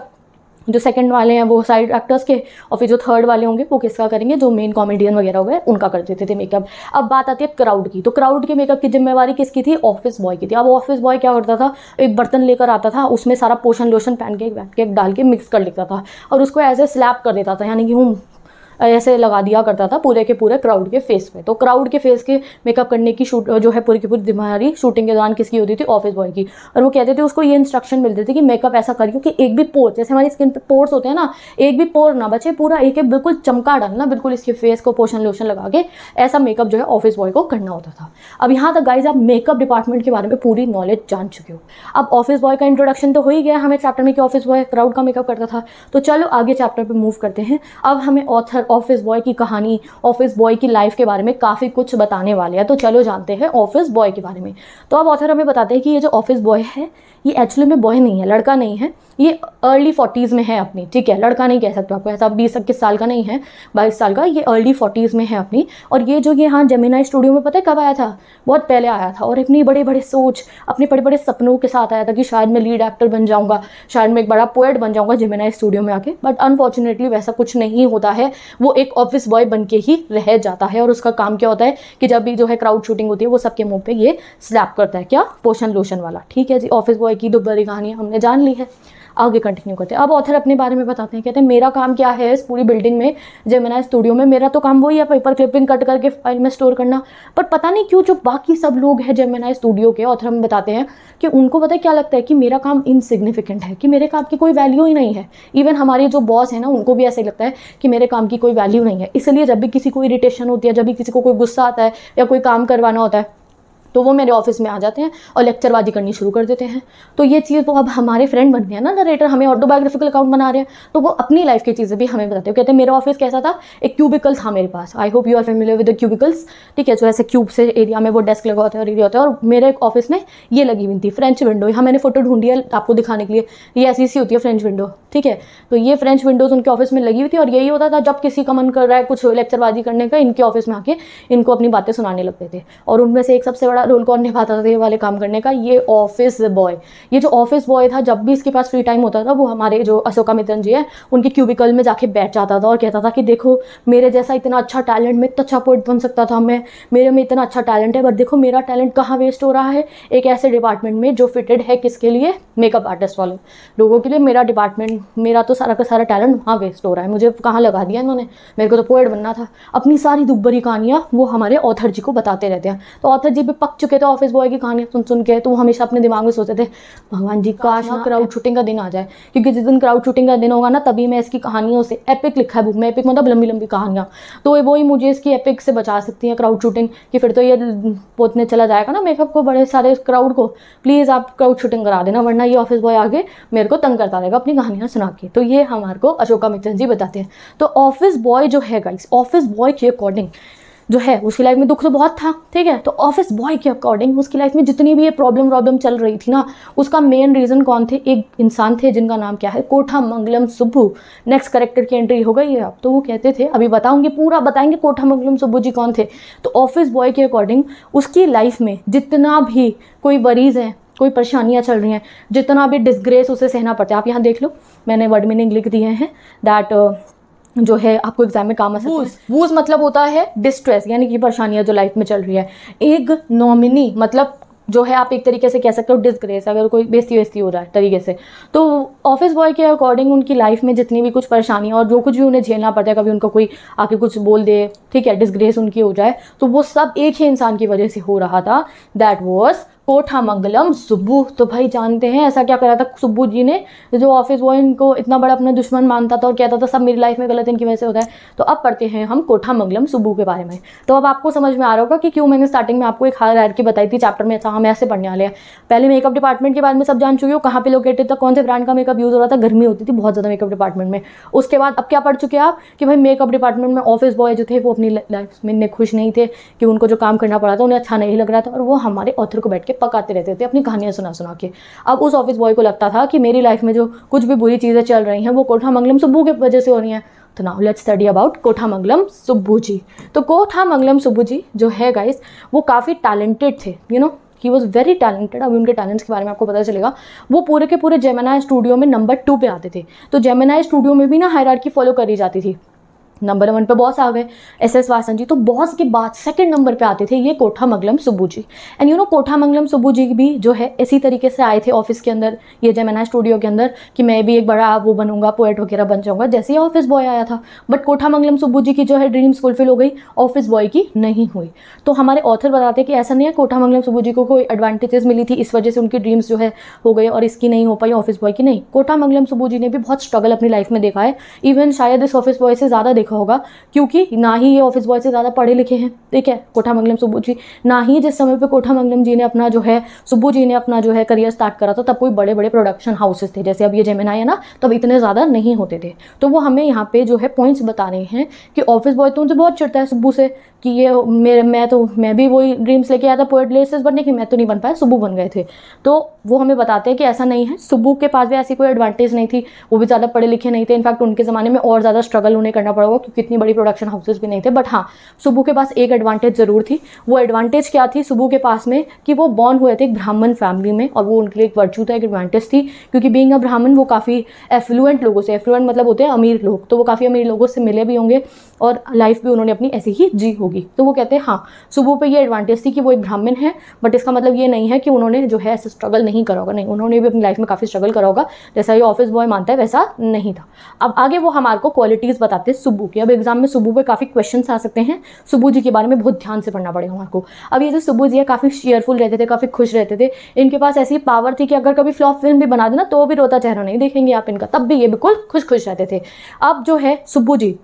जो सेकंड वाले हैं वो साइड एक्टर्स के, और फिर जो थर्ड वाले होंगे वो किसका करेंगे, जो मेन कॉमेडियन वगैरह हो गए उनका कर देते थे मेकअप। अब बात आती है क्राउड की, तो क्राउड के मेकअप की जिम्मेवारी किसकी थी? ऑफिस बॉय की थी। अब ऑफिस बॉय क्या करता था, एक बर्तन लेकर आता था, उसमें सारा पोषण लोशन पैनकेक वैनकेक डाल के मिक्स कर लेता था और उसको ऐसे स्लैप कर देता था, यानी कि हूँ ऐसे लगा दिया करता था पूरे के पूरे क्राउड के फेस पे। तो क्राउड के फेस के मेकअप करने की शूट जो है पूरी की पूरी जिम्मेदारी शूटिंग के दौरान किसकी होती थी? ऑफिस बॉय की। और वो कहते थे, उसको ये इंस्ट्रक्शन मिलते थे कि मेकअप ऐसा करियो कि एक भी पोर, जैसे हमारी स्किन पे पोर्स होते हैं ना, एक भी पोर ना बचे, पूरा एक एक बिल्कुल चमका डालना, बिल्कुल इसके फेस को पोषण लोशन लगा के ऐसा मेकअप जो है ऑफिस बॉय को करना होता था। अब यहाँ तक गाइज आप मेकअप डिपार्टमेंट के बारे में पूरी नॉलेज जान चुके हो। अब ऑफिस बॉय का इंट्रोडक्शन तो हो ही गया हमें चैप्टर में कि ऑफिस बॉय क्राउड का मेकअप करता था। तो चलो आगे चैप्टर पे मूव करते हैं। अब हमें ऑथर ऑफिस बॉय की कहानी, ऑफिस बॉय की लाइफ के बारे में काफ़ी कुछ बताने वाले हैं। तो चलो जानते हैं ऑफिस बॉय के बारे में। तो अब ऑथर हमें बताते हैं कि ये जो ऑफिस बॉय है ये एक्चुअली में बॉय नहीं है, लड़का नहीं है, ये अर्ली 40s में है अपनी, ठीक है, लड़का नहीं कह सकते आपको, ऐसा 20-21 साल का नहीं है, 22 साल का, ये अर्ली 40s में है अपनी। और ये जो ये यहाँ जेमिनी स्टूडियो में पता है कब आया था, बहुत पहले आया था, और अपनी बड़े बड़े सोच, अपने बड़े बड़े सपनों के साथ आया था कि शायद मैं लीड एक्टर बन जाऊँगा, शायद मैं एक बड़ा पोएट बन जाऊँगा जेमिनी स्टूडियो में आके। बट अनफॉर्चुनेटली वैसा कुछ नहीं होता है, वो एक ऑफिस बॉय बन के ही रह जाता है। और उसका काम क्या होता है कि जब भी जो है क्राउड शूटिंग होती है वो सबके मुँह पर ये स्लैप करता है, क्या, पोषण लोशन वाला। ठीक है जी, ऑफिस बॉय की दुबरी कहानी हमने जान ली है, आगे कंटिन्यू करते हैं। अब ऑथर अपने बारे में बताते हैं, कहते हैं मेरा काम क्या है इस पूरी बिल्डिंग में, जेमिनी स्टूडियो में, मेरा तो काम वही है पेपर क्लिपिंग कट करके फाइल में स्टोर करना। पर पता नहीं क्यों जो बाकी सब लोग हैं जेमिनी स्टूडियो के, ऑथर हमें बताते हैं कि उनको पता है क्या लगता है कि मेरा काम इनसिग्निफिकेंट है, कि मेरे काम की कोई वैल्यू ही नहीं है। इवन हमारे जो बॉस है ना, उनको भी ऐसे लगता है कि मेरे काम की कोई वैल्यू नहीं है। इसलिए जब भी किसी को इरिटेशन होती है, जब भी किसी को कोई गुस्सा आता है या कोई काम करवाना होता है, तो वो मेरे ऑफिस में आ जाते हैं और लेक्चरबाजी करनी शुरू कर देते हैं। तो ये चीज़ वो अब हमारे फ्रेंड बन गए हैं ना, नरेटर हमें ऑटोबायोग्राफिकल अकाउंट बना रहे हैं, तो वो अपनी लाइफ की चीज़ें भी हमें बताते हैं। कहते हैं मेरा ऑफिस कैसा था, एक क्यूबिकल था मेरे पास, I hope you are familiar with the cubicles, ठीक है, जो ऐसे क्यूब से एरिया में वो डेस्क लगा होता है और एरिया होता है, और मेरे ऑफिस में ये लगी हुई थी फ्रेंच विंडो। यहाँ मैंने फोटो ढूंढी है आपको दिखाने के लिए, ये ऐसी सी होती है फ्रेंच विंडो, ठीक है। तो ये फ्रेंच विंडोज़ उनके ऑफिस में लगी हुई थी, और यही होता था जब किसी का मन कर रहा है कुछ लेक्चरबाजी करने का, इनके ऑफिस में आके इनको अपनी बातें सुनाने लगते थे। और उनमें से एक सबसे बड़ा रोल कौन निभाता था ये वाले काम करने का, ये ऑफिस बॉय। ये जो ऑफिस बॉय था, जब भी इसके पास फ्री टाइम होता था, वो हमारे जो अशोका मित्रन जी है उनके क्यूबिकल में जाके बैठ जाता था और कहता था कि देखो मेरे जैसा इतना अच्छा टैलेंट, मैं इतना अच्छा पोएट बन सकता था, मैं मेरे में इतना अच्छा टैलेंट है, बट देखो मेरा टैलेंट कहाँ वेस्ट हो रहा है, एक ऐसे डिपार्टमेंट में जो फिटेड है किसके लिए, मेकअप आर्टिस्ट वाले लोगों के लिए। मेरा डिपार्टमेंट, मेरा तो सारा का सारा टैलेंट वहाँ वेस्ट हो रहा है, मुझे कहाँ लगा दिया इन्होंने, मेरे को तो पोएट बनना था। अपनी सारी दुखभरी कहानियाँ वो हमारे ऑथर जी को बताते रहते हैं। तो ऑथर जी भी पक चुके थे ऑफिस बॉय की कहानियाँ सुन सुन के, तो वो हमेशा अपने दिमाग में सोचते थे भगवान जी काश ना क्राउड शूटिंग का दिन आ जाए, क्योंकि जिस दिन क्राउड शूटिंग का दिन होगा ना, तभी मैं इसकी कहानियों से, एपिक लिखा है बुक में, एपिक मतलब लंबी लंबी कहानियाँ, तो वो ही मुझे इसकी एपिक से बचा सकती हैं क्राउड शूटिंग, कि फिर तो ये पोतने चला जाएगा ना मेकअप को बड़े सारे क्राउड को, प्लीज़ आप क्राउड शूटिंग करा देना, वरना ये ऑफिस बॉय आगे मेरे को तंग करता रहेगा अपनी कहानियाँ सुना के। तो ये हमारे को अशोका मित्रन जी बताते हैं। तो ऑफिस बॉय जो है गाइस, ऑफिस बॉय के अकॉर्डिंग जो है उसकी लाइफ में दुख तो बहुत था, ठीक है। तो ऑफिस बॉय के अकॉर्डिंग उसकी लाइफ में जितनी भी ये प्रॉब्लम चल रही थी ना, उसका मेन रीज़न कौन थे, एक इंसान थे जिनका नाम क्या है, कोठामंगलम सुब्बू। नेक्स्ट कैरेक्टर की एंट्री हो गई है अब। तो वो कहते थे, अभी बताऊंगी, पूरा बताएंगे कोठामंगलम सुब्बू जी कौन थे। तो ऑफिस बॉय के अकॉर्डिंग उसकी लाइफ में जितना भी कोई वरीज हैं, कोई परेशानियाँ चल रही हैं, जितना भी डिसग्रेस उसे सहना पड़ता है, आप यहाँ देख लो मैंने वर्ड मीनिंग लिख दिए हैं, दैट जो है आपको एग्जाम में काम आ सकता है। वूज मतलब होता है डिस्ट्रेस, यानी कि परेशानियां जो लाइफ में चल रही है। एक नॉमिनी मतलब जो है आप एक तरीके से कह सकते हो डिसग्रेस, अगर कोई बेइज्जती हो रहा है तरीके से। तो ऑफिस बॉय के अकॉर्डिंग उनकी लाइफ में जितनी भी कुछ परेशानियां और जो कुछ भी उन्हें झेलना पड़ता है, कभी उनको कोई आके कुछ बोल दे, ठीक है, डिसग्रेस उनकी हो जाए, तो वो सब एक ही इंसान की वजह से हो रहा था, दैट वाज कोठामंगलम सुब्बू। तो भाई जानते हैं ऐसा क्या करा था सुब्बू जी ने, जो ऑफिस बॉय इनको इतना बड़ा अपना दुश्मन मानता था और कहता था सब मेरी लाइफ में गलत इनकी वजह से होता है। तो अब पढ़ते हैं हम कोठामंगलम सुब्बू के बारे में। तो अब आपको समझ में आ रहा होगा कि क्यों मैंने स्टार्टिंग में आपको एक हायरार्की बताई थी चैप्टर में, अच्छा हम ऐसे पढ़ने वाले हैं। पहले मेकअप डिपार्टमेंट के बारे में सब जान चुके हो, कहाँ पे लोकेटेड था, कौन से ब्रांड का मेकअप यूज़ हो रहा था, गर्मी होती थी बहुत ज़्यादा मेकअप डिपार्टमेंट में। उसके बाद अब क्या पढ़ चुके हैं आप कि भाई मेकअप डिपार्टमेंट में ऑफिस बॉय जो थे वो अपनी लाइफ में इतने खुश नहीं थे, कि उनको जो काम करना पड़ा था उन्हें अच्छा नहीं लग रहा था, और वो हमारे ऑथर को बैठ के पकाते रहते थे अपनी कहानियां सुना सुना के। अब उस ऑफिस बॉय को लगता था कि मेरी लाइफ में जो कुछ भी बुरी चीज़ें चल रही हैं वो कोठामंगलम सुब्बू की वजह से हो रही हैं। तो now let's study about Kothamangalam Subbu ji. तो कोठामंगलम सुब्बू जी जो है गाइस, वो काफ़ी टैलेंटेड थे, you know he was very talented. अभी उनके टैलेंट्स के बारे में आपको पता चलेगा। वो पूरे के पूरे जेमिनी स्टूडियो में नंबर 2 पे आते थे। तो जेमिनी स्टूडियो में भी ना हायरार्की फॉलो करी जाती थी। नंबर 1 पे बॉस आ गए एस वासन जी, तो बॉस के बाद सेकंड नंबर पे आते थे ये Kothamangalam Subbu ji. And you know Kothamangalam Subbu ji भी जो है इसी तरीके से आए थे ऑफिस के अंदर, ये जेमिनी स्टूडियो के अंदर, कि मैं भी एक बड़ा वो बनूंगा, पोएट वगैरह बन जाऊंगा, जैसे ही ऑफिस बॉय आया था। बट कोठामंगलम सुब्बू जी की जो है ड्रीम्स फुलफिल हो गई, ऑफिस बॉय की नहीं हुई। तो हमारे ऑथर बताते हैं कि ऐसा नहीं है कोठामंगलम सुब्बू जी को कोई एडवांटेजेस मिली थी, इस वजह से उनकी ड्रीम्स जो है हो गई और इसकी नहीं हो पाई ऑफिस बॉय की। नहीं, कोठामंगलम सुब्बू जी ने भी बहुत स्ट्रगल अपनी लाइफ में देखा है। इवन शायद इस ऑफिस बॉय से ज़्यादा देखा देखा होगा, क्योंकि ना ही ये ऑफिस बॉय से ज़्यादा पढ़े लिखे हैं, ठीक है, कोठामंगलम सुब्बू जी। ना ही जिस समय पे कोठामंगलम जी ने अपना जो है, सुब्बू जी ने अपना जो है करियर स्टार्ट करा था, तब कोई बड़े बड़े प्रोडक्शन हाउसेस थे, जैसे अब ये जेमिनाई है ना, तब इतने ज़्यादा नहीं होते थे। तो वो हमें यहाँ पे जो है पॉइंट्स बता रहे हैं कि ऑफिस बॉय तो उनसे बहुत चिढ़ता है सुब्बू से, कि ये मैं भी वही ड्रीम्स लेके आया था पोएट लिरिसिस्ट बनने की, मैं तो नहीं बन पाया, सुब्बू बन गए थे। तो वो हमें बताते हैं कि ऐसा नहीं है, सुब्बू के पास भी ऐसी कोई एडवांटेज नहीं थी, वो भी ज़्यादा पढ़े लिखे नहीं थे। इनफैक्ट उनके ज़माने में और ज़्यादा स्ट्रगल उन्हें करना पड़ा होगा, क्योंकि इतनी बड़ी प्रोडक्शन हाउसेस भी नहीं थे। बट हाँ, सुब्बू के पास एक एडवांटेज ज़रूर थी। वो एडवांटेज क्या थी सुब्बू के पास में, कि वो बॉर्न हुए थे एक ब्राह्मण फैमिली में, और वो उनके लिए एक वर्च्यू था, एक एडवांटेज थी, क्योंकि बीइंग अ ब्राह्मण वो काफ़ी एफ्लुएंट लोगों से, एफ्लुएंट मतलब होते हैं अमीर लोग, तो वो काफ़ी अमीर लोगों से मिले भी होंगे और लाइफ भी उन्होंने अपनी ऐसी ही जी होगी। तो वो कहते हैं हाँ, सुब्बू पे ये एडवांटेज थी कि वो एक ब्राह्मण है, बट इसका मतलब ये नहीं है कि उन्होंने जो है ऐसे स्ट्रगल नहीं करा होगा, नहीं, उन्होंने भी अपनी लाइफ में काफ़ी स्ट्रगल करा होगा, जैसा ये ऑफिस बॉय मानता है वैसा नहीं था। अब आगे वो हमारे को क्वालिटीज़ बताते हैं सुब्बू की। अब एग्जाम में सुब्बू पे काफ़ी क्वेश्चन आ सकते हैं, सुब्बू जी के बारे में बहुत ध्यान से पढ़ना पड़ेगा हमारे को। अब ये जो सुब्बू जी है काफ़ी शेयरफुल रहते थे, काफ़ी खुश रहते थे, इनके पास ऐसी पावर थी कि अगर कभी फ्लॉप फिल्म भी बना देना तो भी रोता चेहरा नहीं देखेंगे आप इनका, तब भी ये बिल्कुल खुश खुश रहते थे। अब जो है सुब्बू जी,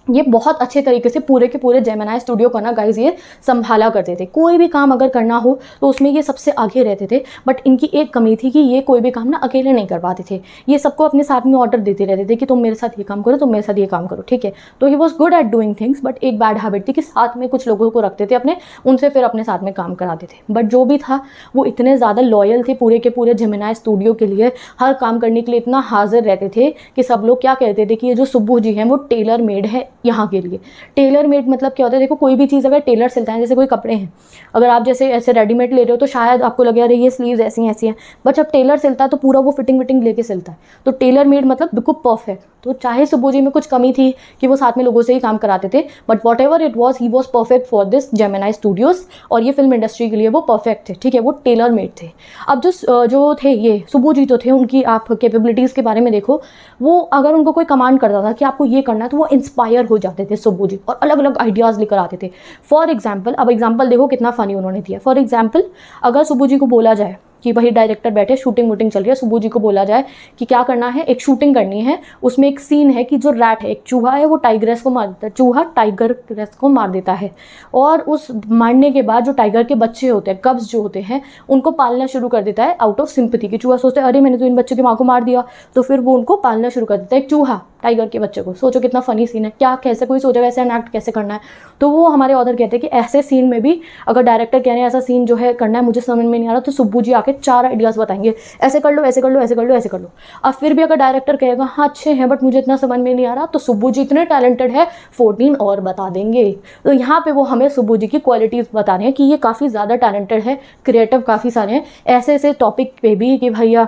ये बहुत अच्छे तरीके से पूरे के पूरे जेमिनाई स्टूडियो को ना गाइज ये संभाला करते थे। कोई भी काम अगर करना हो तो उसमें ये सबसे आगे रहते थे। बट इनकी एक कमी थी कि ये कोई भी काम ना अकेले नहीं कर पाते थे, ये सबको अपने साथ में ऑर्डर देते रहते थे कि तुम मेरे साथ ये काम करो, तुम मेरे साथ ये काम करो, ठीक है। तो he was good at doing things, but एक बैड हैबिट थी कि साथ में कुछ लोगों को रखते थे अपने, उनसे फिर अपने साथ में काम कराते थे। बट जो भी था वो इतने ज़्यादा लॉयल थे पूरे के पूरे जेमिनाई स्टूडियो के लिए, हर काम करने के लिए इतना हाजिर रहते थे कि सब लोग क्या कहते थे कि ये जो सुब्बू जी हैं वो टेलर मेड है यहाँ के लिए। टेलर मेड मतलब क्या होता है, देखो कोई भी चीज़ अगर टेलर सिलता है, जैसे कोई कपड़े हैं, अगर आप जैसे ऐसे रेडीमेड ले रहे हो तो शायद आपको लगे अरे ये स्लीव्स ऐसी हैं, बट जब टेलर सिलता है तो पूरा वो फिटिंग विटिंग लेके सिलता है। तो टेलर मेड मतलब बिल्कुल परफेक्ट। तो चाहे सुब्बू जी में कुछ कमी थी कि वो साथ में लोगों से ही काम कराते थे, but what ever it was he was perfect for this Gemini Studios, और ये फिल्म इंडस्ट्री के लिए वो परफेक्ट थे, ठीक है, वो टेलर मेड थे। अब जो थे ये सुब्बू जी तो थे, उनकी आप कैपेबिलिटीज़ के बारे में देखो, वो अगर उनको कोई कमांड करता था कि आपको ये करना है तो वो इंस्पायर हो जाते थे सुब्बू जी, और अलग अलग आइडियाज़ लेकर आते थे। फॉर एग्जाम्पल, अब एग्जाम्पल देखो कितना फनी उन्होंने दिया। फॉर एग्जाम्पल, अगर सुब्बू जी को बोला जाए कि भाई डायरेक्टर बैठे, शूटिंग वूटिंग चल रही है, सुब्बू जी को बोला जाए कि क्या करना है, एक शूटिंग करनी है, उसमें एक सीन है कि जो रैट है, एक चूहा है, वो टाइग्रेस को मार देता है, चूहा टाइगरेस को मार देता है, और उस मारने के बाद जो टाइगर के बच्चे होते हैं, कब्स जो होते हैं, उनको पालना शुरू कर देता है आउट ऑफ सिंपैथी। कि चूहा सोचता है अरे मैंने तो इन बच्चों की माँ को मार दिया, तो फिर वो उनको पालना शुरू कर देता है, एक चूहा टाइगर के बच्चे को। सोचो कितना फनी सीन है, क्या कैसे कोई सोचेगा ऐसे एक्ट कैसे करना है। तो वो हमारे ऑथर कहते हैं कि ऐसे सीन में भी अगर डायरेक्टर कह रहे हैं ऐसा सीन जो है करना है, मुझे समझ में नहीं आ रहा, तो सुब्बू जी आके 4 आइडियाज़ बताएंगे, ऐसे कर लो, ऐसे कर लो, ऐसे कर लो, ऐसे कर लो। अब फिर भी अगर डायरेक्टर कहेगा हाँ अच्छे हैं बट मुझे इतना समझ में नहीं आ रहा, तो सुब्बू जी इतने टैलेंटेड है 14 और बता देंगे। तो यहाँ पे वो हमें सुब्बू जी की क्वालिटीज़ बता रहे हैं कि ये काफ़ी ज़्यादा टैलेंटेड है, क्रिएटिव काफ़ी सारे हैं। ऐसे ऐसे टॉपिक पे भी कि भैया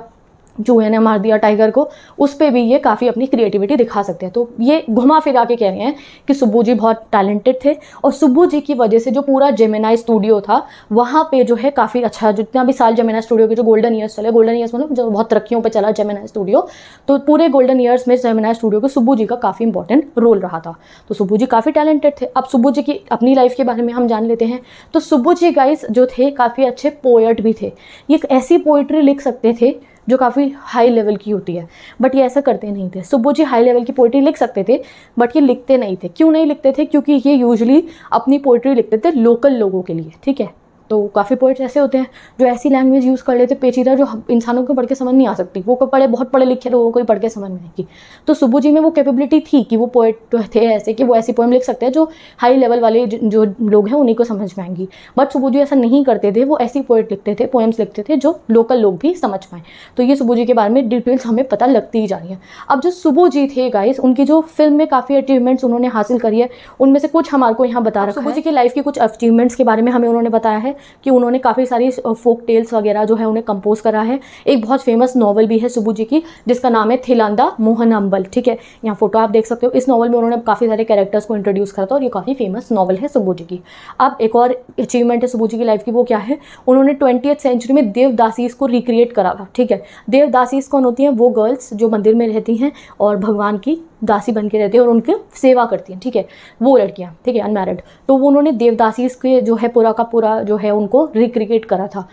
चूहे ने मार दिया टाइगर को, उस पर भी ये काफ़ी अपनी क्रिएटिविटी दिखा सकते हैं। तो ये घुमा फिरा के कह रहे हैं कि सुब्बू जी बहुत टैलेंटेड थे, और सुब्बू जी की वजह से जो पूरा जेमिनाई स्टूडियो था वहाँ पे जो है काफ़ी अच्छा, जितना भी साल जेमिनाई स्टूडियो के जो गोल्डन ईयर्स चले, गोल्डन ईयर्स मतलब जो बहुत तरक्कियों पर चला जेमिनाई स्टूडियो, तो पूरे गोल्डन ईयर्स में जेमिनाई स्टूडियो के सुब्बू जी का काफ़ी इंपॉर्टेंट रोल रहा था। तो सुब्बू जी काफ़ी टैलेंटेड थे। अब सुब्बू जी की अपनी लाइफ के बारे में हम जान लेते हैं। तो सुब्बू जी गाइस जो थे काफ़ी अच्छे पोएट भी थे, ये ऐसी पोइट्री लिख सकते थे जो काफ़ी हाई लेवल की होती है, बट ये ऐसा करते नहीं थे। सुब्बू जी हाई लेवल की पोइट्री लिख सकते थे बट ये लिखते नहीं थे। क्यों नहीं लिखते थे? क्योंकि ये यूजुअली अपनी पोइट्री लिखते थे लोकल लोगों के लिए, ठीक है। तो काफ़ी पोइट्स ऐसे होते हैं जो ऐसी लैंग्वेज यूज़ कर लेते पेचीदा जो इंसानों को पढ़ के समझ नहीं आ सकती, वो बहुत पढ़े लिखे लोगों को ही पढ़ के समझ में आएगी। तो सुब्बू जी में वो कैपेबिलिटी थी कि वो पोइट थे ऐसे कि वो ऐसी पोएम लिख सकते हैं जो हाई लेवल वाले जो लोग हैं उन्हीं को समझ में आएंगी। बट सुब्बू जी ऐसा नहीं करते थे, वो ऐसी पोइट लिखते थे, पोएम्स लिखते थे जो लोकल लोग भी समझ पाएँ। तो ये सुब्बू जी के बारे में डिटेल्स हमें पता लगती ही जा रही है। अब जो सुब्बू जी थे गाइस, उनकी जो फिल्म में काफ़ी अचीवमेंट्स उन्होंने हासिल करी है, उनमें से कुछ हमारे को यहाँ बता रखा है। सुब्बू जी की लाइफ की कुछ अचीवमेंट्स के बारे में हमें उन्होंने बताया है कि उन्होंने काफ़ी सारी फोक टेल्स वगैरह जो है उन्हें कंपोज करा है। एक बहुत फेमस नॉवल भी है सुब्बू जी की जिसका नाम है थिलांदा मोहन अम्बल, ठीक है। यहाँ फोटो आप देख सकते हो। इस नॉवल में उन्होंने काफ़ी सारे कैरेक्टर्स को इंट्रोड्यूस करा था और ये काफ़ी फेमस नॉवल है सुब्बू जी की। अब एक और अचीवमेंट है सुब्बू जी की लाइफ की, वो क्या है? उन्होंने 20th सेंचुरी में देवदासीज को रिक्रिएट करा था, ठीक है। देवदासीज कौन होती हैं? वो गर्ल्स जो मंदिर में रहती हैं और भगवान की दासी बन के रहती है और उनकी सेवा करती हैं, ठीक है, वो लड़कियां, ठीक है, अनमैरिड। तो वो उन्होंने देवदासीज के जो है पूरा का पूरा जो है उनको रिक्रिएट करा था।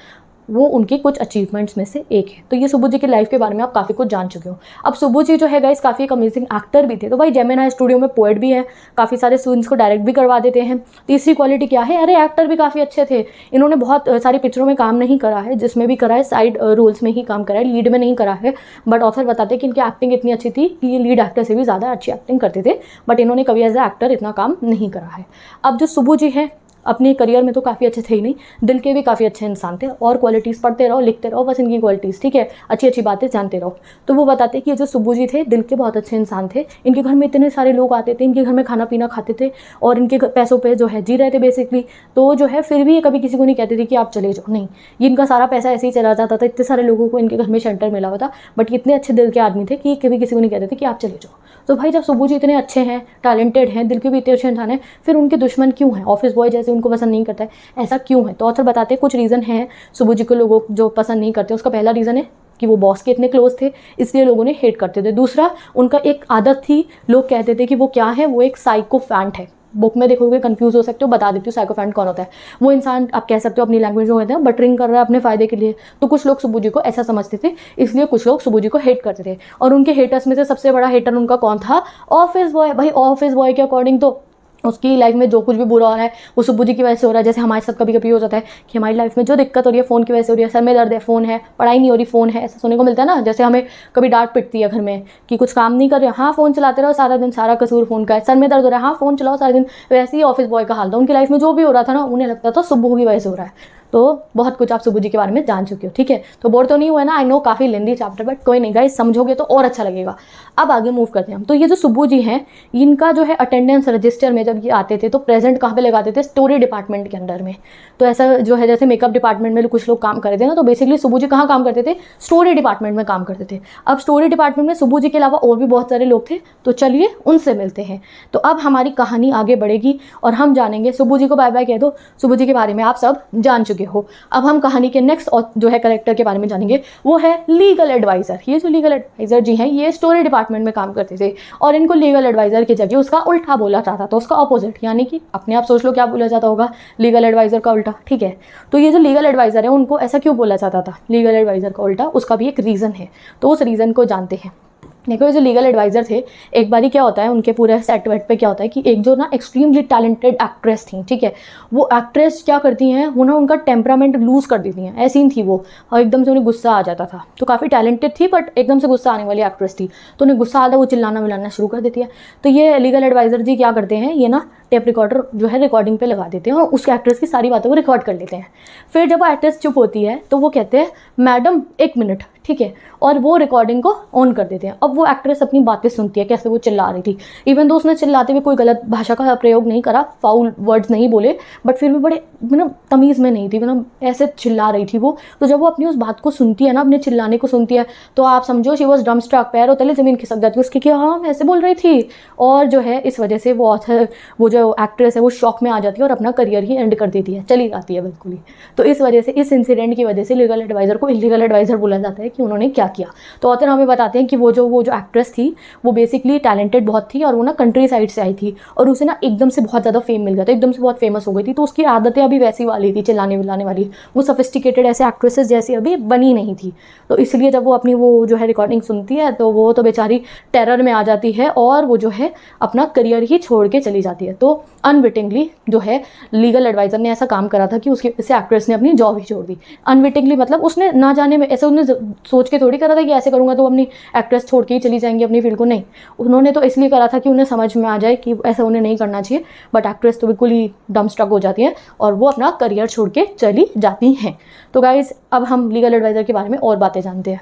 वो उनकी कुछ अचीवमेंट्स में से एक है। तो ये सुब्बू जी की लाइफ के बारे में आप काफ़ी कुछ जान चुके हो। अब सुब्बू जी जो है गाइस काफ़ी एक अमेजिंग एक्टर भी थे। तो भाई जेमिनी स्टूडियो में पोएट भी है, काफ़ी सारे स्टूडेंट्स को डायरेक्ट भी करवा देते हैं। तीसरी क्वालिटी क्या है, अरे एक्टर भी काफ़ी अच्छे थे। इन्होंने बहुत सारी पिक्चरों में काम नहीं करा है, जिसमें भी करा है साइड रोल्स में ही काम करा है, लीड में नहीं करा है। बट ऑथर बताते हैं कि इनकी एक्टिंग इतनी अच्छी थी कि ये लीड एक्टर से भी ज़्यादा अच्छी एक्टिंग करते थे, बट इन्होंने कभी एज ए एक्टर इतना काम नहीं करा है। अब जो सुब्बू जी हैं अपने करियर में तो काफ़ी अच्छे थे ही नहीं, दिल के भी काफ़ी अच्छे इंसान थे। और क्वालिटीज़ पढ़ते रहो, लिखते रहो, बस इनकी क्वालिटीज़, ठीक है, अच्छी अच्छी बातें जानते रहो। तो वो बताते कि ये जो सुब्बू जी थे दिल के बहुत अच्छे इंसान थे। इनके घर में इतने सारे लोग आते थे, इनके घर में खाना पीना खाते थे और इनके पैसों पे जो है जी रहे थे बेसिकली। तो जो है फिर भी ये कभी किसी को नहीं कहते थे कि आप चले जाओ, नहीं, ये इनका सारा पैसा ऐसे ही चला जाता था। इतने सारे लोगों को इनके घर में शेल्टर मिला हुआ था, बट इतने अच्छे दिल के आदमी थे कि कभी किसी को नहीं कहते थे कि आप चले जाओ। तो भाई जब सुब्बू जी इतने अच्छे हैं, टैलेंटेड हैं, दिल के भी इतने अच्छे इंसान हैं, फिर उनके दुश्मन क्यों हैं? ऑफिस बॉय जैसे उनको पसंद नहीं करता है, ऐसा क्यों है? तो ऑथर बताते हैं कुछ रीज़न है सुब्बू जी को लोगों जो पसंद नहीं करते। उसका पहला रीज़न है कि वो बॉस के इतने क्लोज थे, इसलिए लोगों ने हेट करते थे। दूसरा, उनका एक आदत थी, लोग कहते थे कि वो क्या है, वो एक साइकोफैंट है। बुक में देखोगे कंफ्यूज हो सकते हो, बता देती हूँ साइकोफैंट कौन होता है। वो इंसान आप कह सकते हो अपनी लैंग्वेज में कहते हैं बटरिंग कर रहा है अपने फ़ायदे के लिए। तो कुछ लोग सुब्बू जी को ऐसा समझते थे, इसलिए कुछ लोग सुब्बू जी को हेट करते थे। और उनके हेटर्स में से सबसे बड़ा हेटर उनका कौन था? Office boy. भाई ऑफिस बॉय के अकॉर्डिंग तो उसकी लाइफ में जो कुछ भी बुरा हो रहा है वो सुब्बू जी की वजह से हो रहा है। जैसे हमारे साथ कभी कभी हो जाता है कि हमारी लाइफ में जो दिक्कत हो रही है फ़ोन की वजह से हो रही है, सर में दर्द है फ़ोन है, पढ़ाई नहीं हो रही फ़ोन है, ऐसा सुनने को मिलता है ना। जैसे हमें कभी डांट पिटती है घर में कि कुछ काम नहीं कर रहे, हाँ फ़ोन चलाते रहो सारा दिन, सारा कसूर फ़ोन का है, सर में दर्द हो रहा है, हाँ फ़ोन चलाओ सारा दिन। वैसे ही ऑफिस बॉय का हाल था, उनकी लाइफ में जो भी हो रहा था ना, उन्हें लगता था सुब्बू की वजह से हो रहा है। तो बहुत कुछ आप सुब्बू जी के बारे में जान चुके हो, ठीक है। तो बोर तो नहीं हुआ ना, आई नो काफ़ी लेंदी चैप्टर, बट कोई नहीं गाइस, समझोगे तो और अच्छा लगेगा। अब आगे मूव करते हैं हम। तो ये जो सुब्बू जी हैं, इनका जो है अटेंडेंस रजिस्टर में जब ये आते थे तो प्रेजेंट कहाँ पे लगाते थे? स्टोरी डिपार्टमेंट के अंडर में। तो ऐसा जो है जैसे मेकअप डिपार्टमेंट में कुछ लोग काम करते थे ना, तो बेसिकली सुब्बू जी कहाँ काम करते थे? स्टोरी डिपार्टमेंट में काम करते थे। अब स्टोरी डिपार्टमेंट में सुब्बू जी के अलावा और भी बहुत सारे लोग थे, तो चलिए उनसे मिलते हैं। तो अब हमारी कहानी आगे बढ़ेगी और हम जानेंगे, सुब्बू जी को बाय बाय कह दो, सुब्बू जी के बारे में आप सब जान चुके हो। अब हम कहानी के नेक्स्ट जो है कैरेक्टर के बारे में जानेंगे, वो है लीगल एडवाइज़र। ये जो लीगल एडवाइज़र जी हैं, ये स्टोरी डिपार्टमेंट में काम करते थे और इनको लीगल एडवाइज़र की जगह उसका उल्टा बोला जाता था, उसका ऑपोजिट। यानी कि अपने आप सोच लो क्या बोला जाता होगा लीगल एडवाइज़र का उल्टा, ठीक है। तो ये जो लीगल एडवाइज़र है उनको ऐसा क्यों बोला जाता था लीगल एडवाइज़र का उल्टा? उसका भी एक रीज़न है, तो उस रीज़न को जानते हैं। देखो, जो लीगल एडवाइज़र थे, एक बारी क्या होता है उनके पूरे सेट वेट पे क्या होता है कि एक जो ना एक्सट्रीमली टैलेंटेड एक्ट्रेस थी, ठीक है, वो एक्ट्रेस क्या करती हैं, वो ना उनका टेम्परामेंट लूज़ कर देती हैं। ऐसी थी वो, और एकदम से उन्हें गुस्सा आ जाता था। तो काफ़ी टैलेंटेड थी बट एकदम से गुस्सा आने वाली एक्ट्रेस थी, तो उन्हें गुस्सा आता है, वो चिल्लाना मिलाना शुरू कर देती है। तो ये लीगल एडवाइज़र जी क्या करते हैं, ये ना टेप रिकॉर्डर जो है रिकॉर्डिंग पे लगा देते हैं और उस एक्ट्रेस की सारी बातों को रिकॉर्ड कर लेते हैं। फिर जब वो एक्ट्रेस चुप होती है तो वो कहते हैं मैडम 1 मिनट, ठीक है, और वो रिकॉर्डिंग को ऑन कर देते हैं। अब वो एक्ट्रेस अपनी बातें सुनती है, कैसे वो चिल्ला रही थी। इवन तो उसने चिल्लाते हुए कोई गलत भाषा का प्रयोग नहीं करा, फाउल वर्ड्स नहीं बोले, बट फिर भी बड़े मतलब तमीज़ में नहीं थी, मतलब ऐसे चिल्ला रही थी वो। तो जब वो अपनी उस बात को सुनती है ना, अपने चिल्लाने को सुनती है, तो आप समझो शी वॉज डम स्ट्रक, पैर और तले ज़मीन खिसक जाती है उसकी कि हाँ ऐसे बोल रही थी। और जो है इस वजह से वो ऑथर, वो जो एक्ट्रेस है, वो शॉक में आ जाती है और अपना करियर ही एंड कर देती है, चली जाती है बिल्कुल ही। तो इस वजह से, इस इंसिडेंट की वजह से लीगल एडवाइज़र को इलीगल एडवाइज़र बोला जाता है कि उन्होंने क्या किया। तो ऑथर हमें बताते हैं कि वो जो एक्ट्रेस थी वो बेसिकली टैलेंटेड बहुत थी और वो ना कंट्री साइड से आई थी और उसे ना एकदम से बहुत ज़्यादा फेम मिल गया था, एकदम से बहुत फेमस हो गई थी। तो उसकी आदतें अभी वैसी वाली थी, चिल्लाने विल्लाने वाली, वो सोफिस्टिकेटेड ऐसे एक्ट्रेसेस जैसी अभी बनी नहीं थी। तो इसलिए जब वो अपनी वो जो है रिकॉर्डिंग सुनती है तो वो तो बेचारी टेरर में आ जाती है और वो जो है अपना करियर ही छोड़ के चली जाती है। तो अनविटिंगली जो है लीगल एडवाइज़र ने ऐसा काम करा था कि उसकी इस एक्ट्रेस ने अपनी जॉब ही छोड़ दी। अनविटिंगली मतलब उसने ना जाने में, ऐसे उन्होंने सोच के थोड़ी करा था कि ऐसे करूँगा तो अपनी एक्ट्रेस छोड़ के ही चली जाएंगी अपनी फील्ड को, नहीं, उन्होंने तो इसलिए करा था कि उन्हें समझ में आ जाए कि ऐसा उन्हें नहीं करना चाहिए। बट एक्ट्रेस तो बिल्कुल ही डम स्ट्रक हो जाती है और वो अपना करियर छोड़ के चली जाती हैं। तो गाइज अब हम लीगल एडवाइज़र के बारे में और बातें जानते हैं।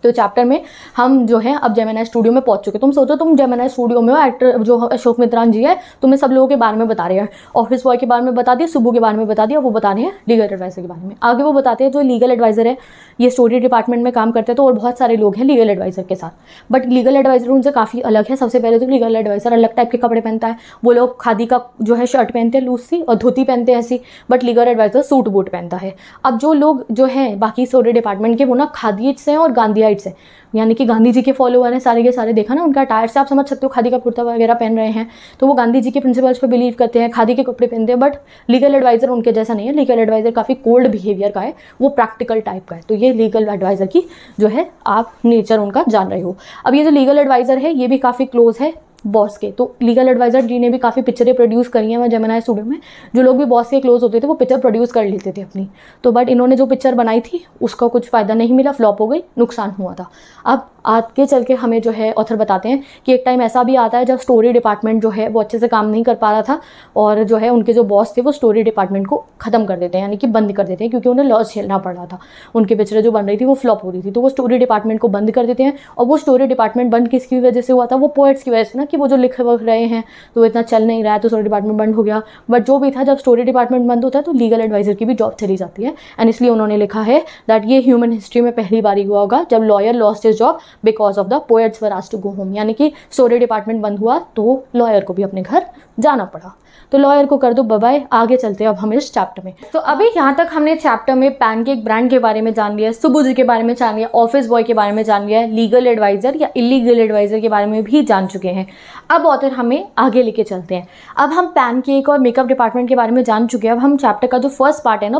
तो चैप्टर में हम जो है अब जेमिनी स्टूडियो में पहुंच चुके। तुम सोचो तुम जेमिनी स्टूडियो में हो, एक्टर जो अशोक मित्रान जी है तुम्हें सब लोगों के बारे में बता रहे हैं, ऑफिस बॉय के बारे में बता दिया, सुब्बू के बारे में बता दिया, वो बता रहे हैं लीगल एडवाइज़र के बारे में। आगे वो बताते हैं जो लीगल एडवाइज़र है ये स्टोरी डिपार्टमेंट में काम करते हैं, तो और बहुत सारे लोग हैं लीगल एडवाइज़र के साथ, बट लीगल एडवाइज़र उनसे काफ़ी अलग है। सबसे पहले तो लीगल एडवाइज़र अलग टाइप के कपड़े पहनता है, वो लोग खादी का जो है शर्ट पहनते हैं लूज सी और धोती पहनते हैं ऐसी, but legal adviser suit boot पहनता है। अब जो लोग जो है बाकी स्टोरी डिपार्टमेंट के वो ना खादीइट्स हैं और गांधीइट्स राइट्स है, यानी कि गांधी जी के फॉलोअर हैं सारे के सारे। देखा ना उनका अटायर से आप समझ सकते हो, खादी का कुर्ता वगैरह पहन रहे हैं, तो वो गांधी जी के प्रिंसिपल्स पे बिलीव करते हैं, खादी के कपड़े पहनते हैं। बट लीगल एडवाइजर उनके जैसा नहीं है, लीगल एडवाइजर काफ़ी कोल्ड बिहेवियर का है, वो प्रैक्टिकल टाइप का है। तो ये लीगल एडवाइजर की जो है आप नेचर उनका जान रहे हो। अब ये जो लीगल एडवाइजर है ये भी काफ़ी क्लोज है बॉस के। तो लीगल एडवाइजर जी ने भी काफ़ी पिक्चरें प्रोड्यूस करी हैं जेमिनी स्टूडियो में। जो लोग भी बॉस के क्लोज होते थे वो पिक्चर प्रोड्यूस कर लेते थे अपनी। तो बट इन्होंने जो पिक्चर बनाई थी उसका कुछ फ़ायदा नहीं मिला, फ्लॉप हो गई, नुकसान हुआ था। अब आगे चल के हमें जो है ऑथर बताते हैं कि एक टाइम ऐसा भी आता है जब स्टोरी डिपार्टमेंट जो है वो अच्छे से काम नहीं कर पा रहा था, और जो है उनके जो बॉस थे वो स्टोरी डिपार्टमेंट को ख़त्म कर देते हैं, यानी कि बंद कर देते हैं, क्योंकि उन्हें लॉस झेलना पड़ रहा था। उनकी पिक्चरें जो बन रही थी वो फ्लॉप हो रही थी, तो वो स्टोरी डिपार्टमेंट को बंद कर देते हैं। और वो स्टोरी डिपार्टमेंट बंद किसकी वजह से हुआ था? वो पोएट्स की वजह से ना, कि वो जो लिख रहे हैं तो इतना चल नहीं रहा है, तो स्टोरी डिपार्टमेंट बंद हो गया। बट जो भी था, जब स्टोरी डिपार्टमेंट बंद होता है तो लीगल एडवाइजर की भी जॉब चली जाती है। एंड इसलिए उन्होंने लिखा है दैट ये ह्यूमन हिस्ट्री में पहली बार हुआ होगा जब lawyer lost his job because of the poets were asked to go home, यानी कि स्टोरी डिपार्टमेंट बंद हुआ तो लॉयर को भी अपने घर जाना पड़ा। तो लॉयर को कर दो बाय बाय। आगे चलते हैं अब हम इस चैप्टर में। तो अभी यहाँ तक हमने चैप्टर में पैनकेक ब्रांड के बारे में जान लिया, सुबु जी के बारे में जान लिया, ऑफिस बॉय के बारे में जान लिया, लीगल एडवाइजर या इलीगल एडवाइजर के बारे में भी जान चुके हैं। अब ऑथर हमें आगे लेके चलते हैं। अब हम पैनकेक और मेकअप डिपार्टमेंट के बारे में जान चुके हैं। अब हम चैप्टर का जो फर्स्ट पार्ट है ना,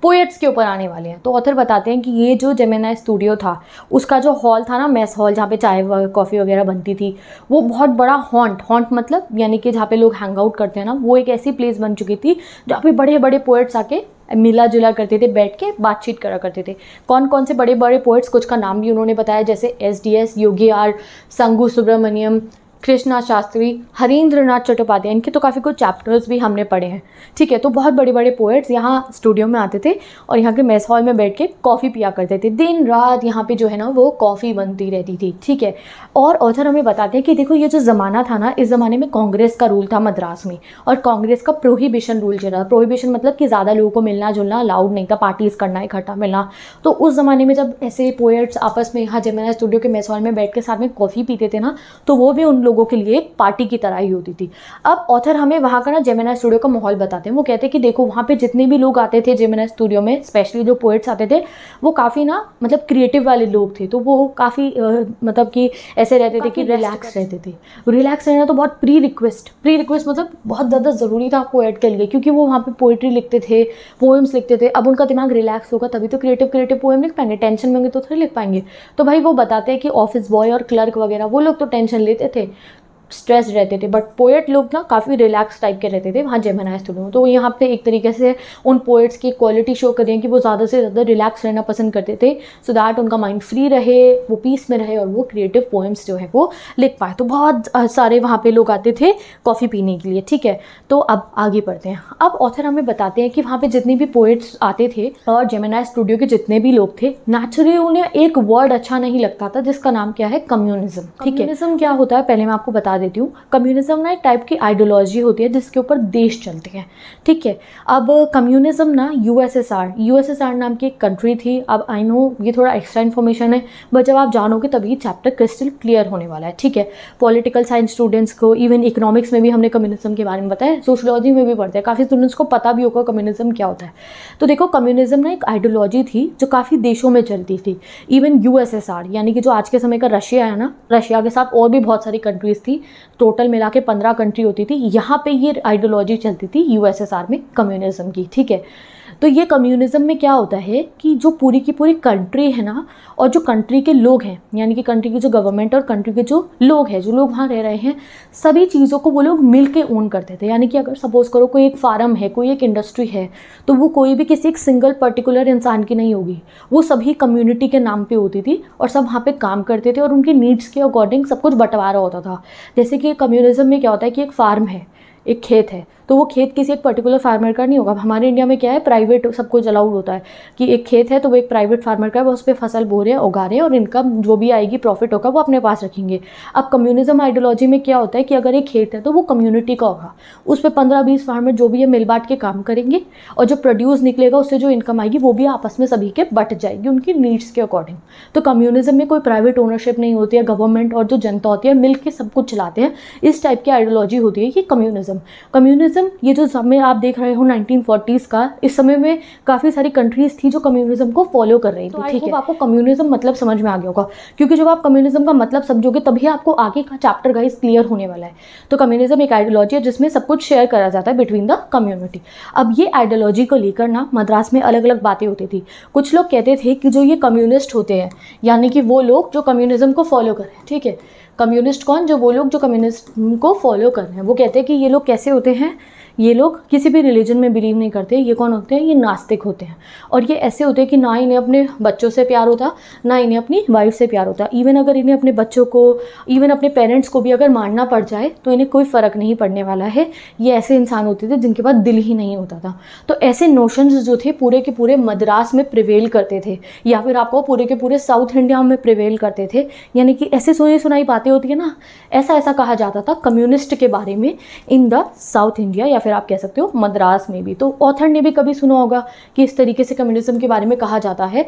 पोएट्स के ऊपर आने वाले हैं। तो ऑथर बताते हैं कि ये जो जेमिनी स्टूडियो था उसका जो हॉल था ना, मेस हॉल, जहाँ पे चाय कॉफ़ी वगैरह बनती थी, वो बहुत बड़ा हॉन्ट मतलब यानी कि जहाँ पे लोग हैंग आउट करते हैं ना, वो एक ऐसी प्लेस बन चुकी थी जहाँ पे बड़े बड़े पोएट्स आके मिला जुला करते थे, बैठ के बातचीत करा करते थे। कौन कौन से बड़े बड़े पोएट्स, कुछ का नाम भी उन्होंने बताया, जैसे एसडीएस, योगी आर, संगू सुब्रमण्यम, कृष्णा शास्त्री, हरींद्रनाथ चट्टोपाध्याय, इनके तो काफ़ी कुछ चैप्टर्स भी हमने पढ़े हैं। ठीक है, तो बहुत बड़े बड़े पोएट्स यहाँ स्टूडियो में आते थे और यहाँ के मेस हॉल में बैठ के कॉफ़ी पिया करते थे। दिन रात यहाँ पे जो है ना वो कॉफ़ी बनती रहती थी। ठीक है, और ऑथर हमें बताते हैं कि देखो ये जो ज़माना था ना, इस ज़माने में कांग्रेस का रूल था मद्रास में, और कांग्रेस का प्रोहिबिशन रूल चल रहा था। प्रोहिबिशन मतलब कि ज़्यादा लोगों को मिलना जुलना अलाउड नहीं था, पार्टीज़ करना, इकट्ठा मिलना। तो उस ज़माने में जब ऐसे पोएट्स आपस में यहाँ जेमिनी स्टूडियो के मेस हॉल में बैठ के साथ में कॉफ़ी पीते थे ना, तो वो भी उन लोगों के लिए एक पार्टी की तरह ही होती थी। अब ऑथर हमें वहाँ का ना जेमिनी स्टूडियो का माहौल बताते हैं। वो कहते हैं कि देखो वहाँ पे जितने भी लोग आते थे जेमिनी स्टूडियो में, स्पेशली जो पोएट्स आते थे, वो काफ़ी ना मतलब क्रिएटिव वाले लोग थे। तो वो काफ़ी मतलब कि ऐसे रहते थे कि रिलैक्स रहते थे। रिलैक्स रहना तो बहुत प्री रिक्वेस्ट मतलब बहुत ज़्यादा ज़रूरी था पोएट के लिए, क्योंकि वो वहाँ पे पोएट्री लिखते थे, पोएम्स लिखते थे। अब उनका दिमाग रिलैक्स होगा तभी तो क्रिएटिव पोएम लिख पाएंगे, टेंशन में होंगे तो थोड़ी लिख पाएंगे। तो भाई वो बताते हैं कि ऑफिस बॉय और क्लर्क वगैरह वो लोग तो टेंशन लेते थे, स्ट्रेस रहते थे, बट पोएट लोग ना काफ़ी रिलैक्स टाइप के रहते थे वहाँ जेमिनी स्टूडियो में। तो यहाँ पे एक तरीके से उन पोएट्स की क्वालिटी शो कर रही है कि वो ज़्यादा से ज़्यादा रिलैक्स रहना पसंद करते थे, सो दैट उनका माइंड फ्री रहे, वो पीस में रहे और वो क्रिएटिव पोएम्स जो है वो लिख पाए। तो बहुत सारे वहाँ पे लोग आते थे कॉफ़ी पीने के लिए। ठीक है, तो अब आगे बढ़ते हैं। अब ऑथर हमें बताते हैं कि वहाँ पे जितने भी पोएट्स आते थे और जेमिनी स्टूडियो के जितने भी लोग थे, नेचुरली उन्हें एक वर्ड अच्छा नहीं लगता था जिसका नाम क्या है, कम्युनिज्म। ठीक है, कम्युनिज्म क्या होता है पहले मैं आपको बता देती हूँ। कम्युनिज्म ना एक टाइप की आइडियोलॉजी होती है जिसके ऊपर देश चलते हैं। ठीक है, अब कम्युनिज्म ना यूएसएसआर नाम की एक कंट्री थी। अब आई नो ये थोड़ा एक्स्ट्रा इन्फॉर्मेशन है, बट जब आप जानोगे तभी चैप्टर क्रिस्टल क्लियर होने वाला है। ठीक है, पॉलिटिकल साइंस स्टूडेंट्स को, इवन इकोनॉमिक्स में भी हमने कम्युनिज्म के बारे में बताया, सोशियोलॉजी में भी पढ़ते हैं, काफ़ी स्टूडेंट्स को पता भी होगा कम्युनिज्म क्या होता है। तो देखो कम्युनिज्म ना एक आइडियोलॉजी थी जो काफ़ी देशों में चलती थी। इवन यूएसएसआर यानी कि जो आज के समय का रशिया है ना, रशिया के साथ और भी बहुत सारी कंट्रीज़ थी, टोटल मिला के 15 कंट्री होती थी। यहाँ पे ये आइडियोलॉजी चलती थी यूएसएसआर में कम्युनिज्म की। ठीक है, तो ये कम्युनिज्म में क्या होता है कि जो पूरी की पूरी कंट्री है ना, और जो कंट्री के लोग हैं, यानी कि कंट्री की जो गवर्नमेंट और कंट्री के जो लोग हैं, जो लोग वहाँ रह रहे हैं, सभी चीज़ों को वो लोग मिल के ओन करते थे। यानी कि अगर सपोज करो कोई एक फार्म है, कोई एक इंडस्ट्री है, तो वो कोई भी किसी एक सिंगल पर्टिकुलर इंसान की नहीं होगी, वो सभी कम्युनिटी के नाम पे होती थी और सब वहाँ पे काम करते थे और उनकी नीड्स के अकॉर्डिंग सब कुछ बंटवारा होता था। जैसे कि कम्युनिज्म में क्या होता है कि एक फार्म है, एक खेत है, तो वो खेत किसी एक पर्टिकुलर फार्मर का नहीं होगा। हमारे इंडिया में क्या है, प्राइवेट सब कुछ अलाउड होता है कि एक खेत है तो वो एक प्राइवेट फार्मर का है, वो उस पर फसल बो रहे हैं, उगा रहे हैं, और इनकम जो भी आएगी, प्रॉफिट होगा, वो अपने पास रखेंगे। अब कम्युनिज्म आइडियोलॉजी में क्या होता है कि अगर एक खेत है तो वो कम्युनिटी का होगा, उस पर 15-20 फार्मर जो भी है मिल बांट के काम करेंगे, और जो प्रोड्यूस निकलेगा उससे जो इनकम आएगी वो भी आपस में सभी के बट जाएगी उनकी नीड्स के अकॉर्डिंग। तो कम्युनिज्म में कोई प्राइवेट ओनरशिप नहीं होती है, गवर्नमेंट और जो जनता होती है मिल के सब कुछ चलाते हैं। इस टाइप की आइडियोलॉजी होती है कि कम्युनिज्म। कम्युनिज्म ये जो समय आप देख रहे हो 1940s का, इस समय में काफ़ी सारी कंट्रीज़ थी जो कम्युनिज्म को फॉलो कर रही थी। ठीक है, आपको कम्युनिज्म मतलब समझ में आ गया होगा, क्योंकि जब आप कम्युनिज्म का मतलब समझोगे तभी आपको आगे का चैप्टर गाइस क्लियर होने वाला है। तो कम्युनिज्म एक आइडियोलॉजी है जिसमें सब कुछ शेयर करा जाता है बिटवीन द कम्युनिटी। अब ये आइडियोलॉजी को लेकर ना मद्रास में अलग अलग बातें होती थी। कुछ लोग कहते थे कि जो ये कम्युनिस्ट होते हैं, यानी कि वो लोग जो कम्युनिज्म को फॉलो करें, ठीक है, कम्युनिस्ट कौन, जो वो लोग जो कम्युनिज्म को फॉलो कर रहे हैं, वो कहते हैं कि ये लोग कैसे होते हैं, ये लोग किसी भी रिलीजन में बिलीव नहीं करते। ये कौन होते हैं, ये नास्तिक होते हैं। और ये ऐसे होते हैं कि ना इन्हें अपने बच्चों से प्यार होता, ना इन्हें अपनी वाइफ से प्यार होता। इवन अगर इन्हें अपने बच्चों को, इवन अपने पेरेंट्स को भी अगर मारना पड़ जाए तो इन्हें कोई फ़र्क नहीं पड़ने वाला है। ये ऐसे इंसान होते थे जिनके पास दिल ही नहीं होता था। तो ऐसे नोशंस जो थे पूरे के पूरे मद्रास में प्रिवेल करते थे, या फिर आपको पूरे के पूरे साउथ इंडिया में प्रिवेल करते थे। यानी कि ऐसे सुनी सुनाई बातें होती है ना, ऐसा ऐसा कहा जाता था कम्युनिस्ट के बारे में इन द साउथ इंडिया, या फिर आप कह सकते हो मद्रास में भी। तो ऑथर ने भी कभी सुना होगा कि इस तरीके से कम्युनिज्म के बारे में कहा जाता है,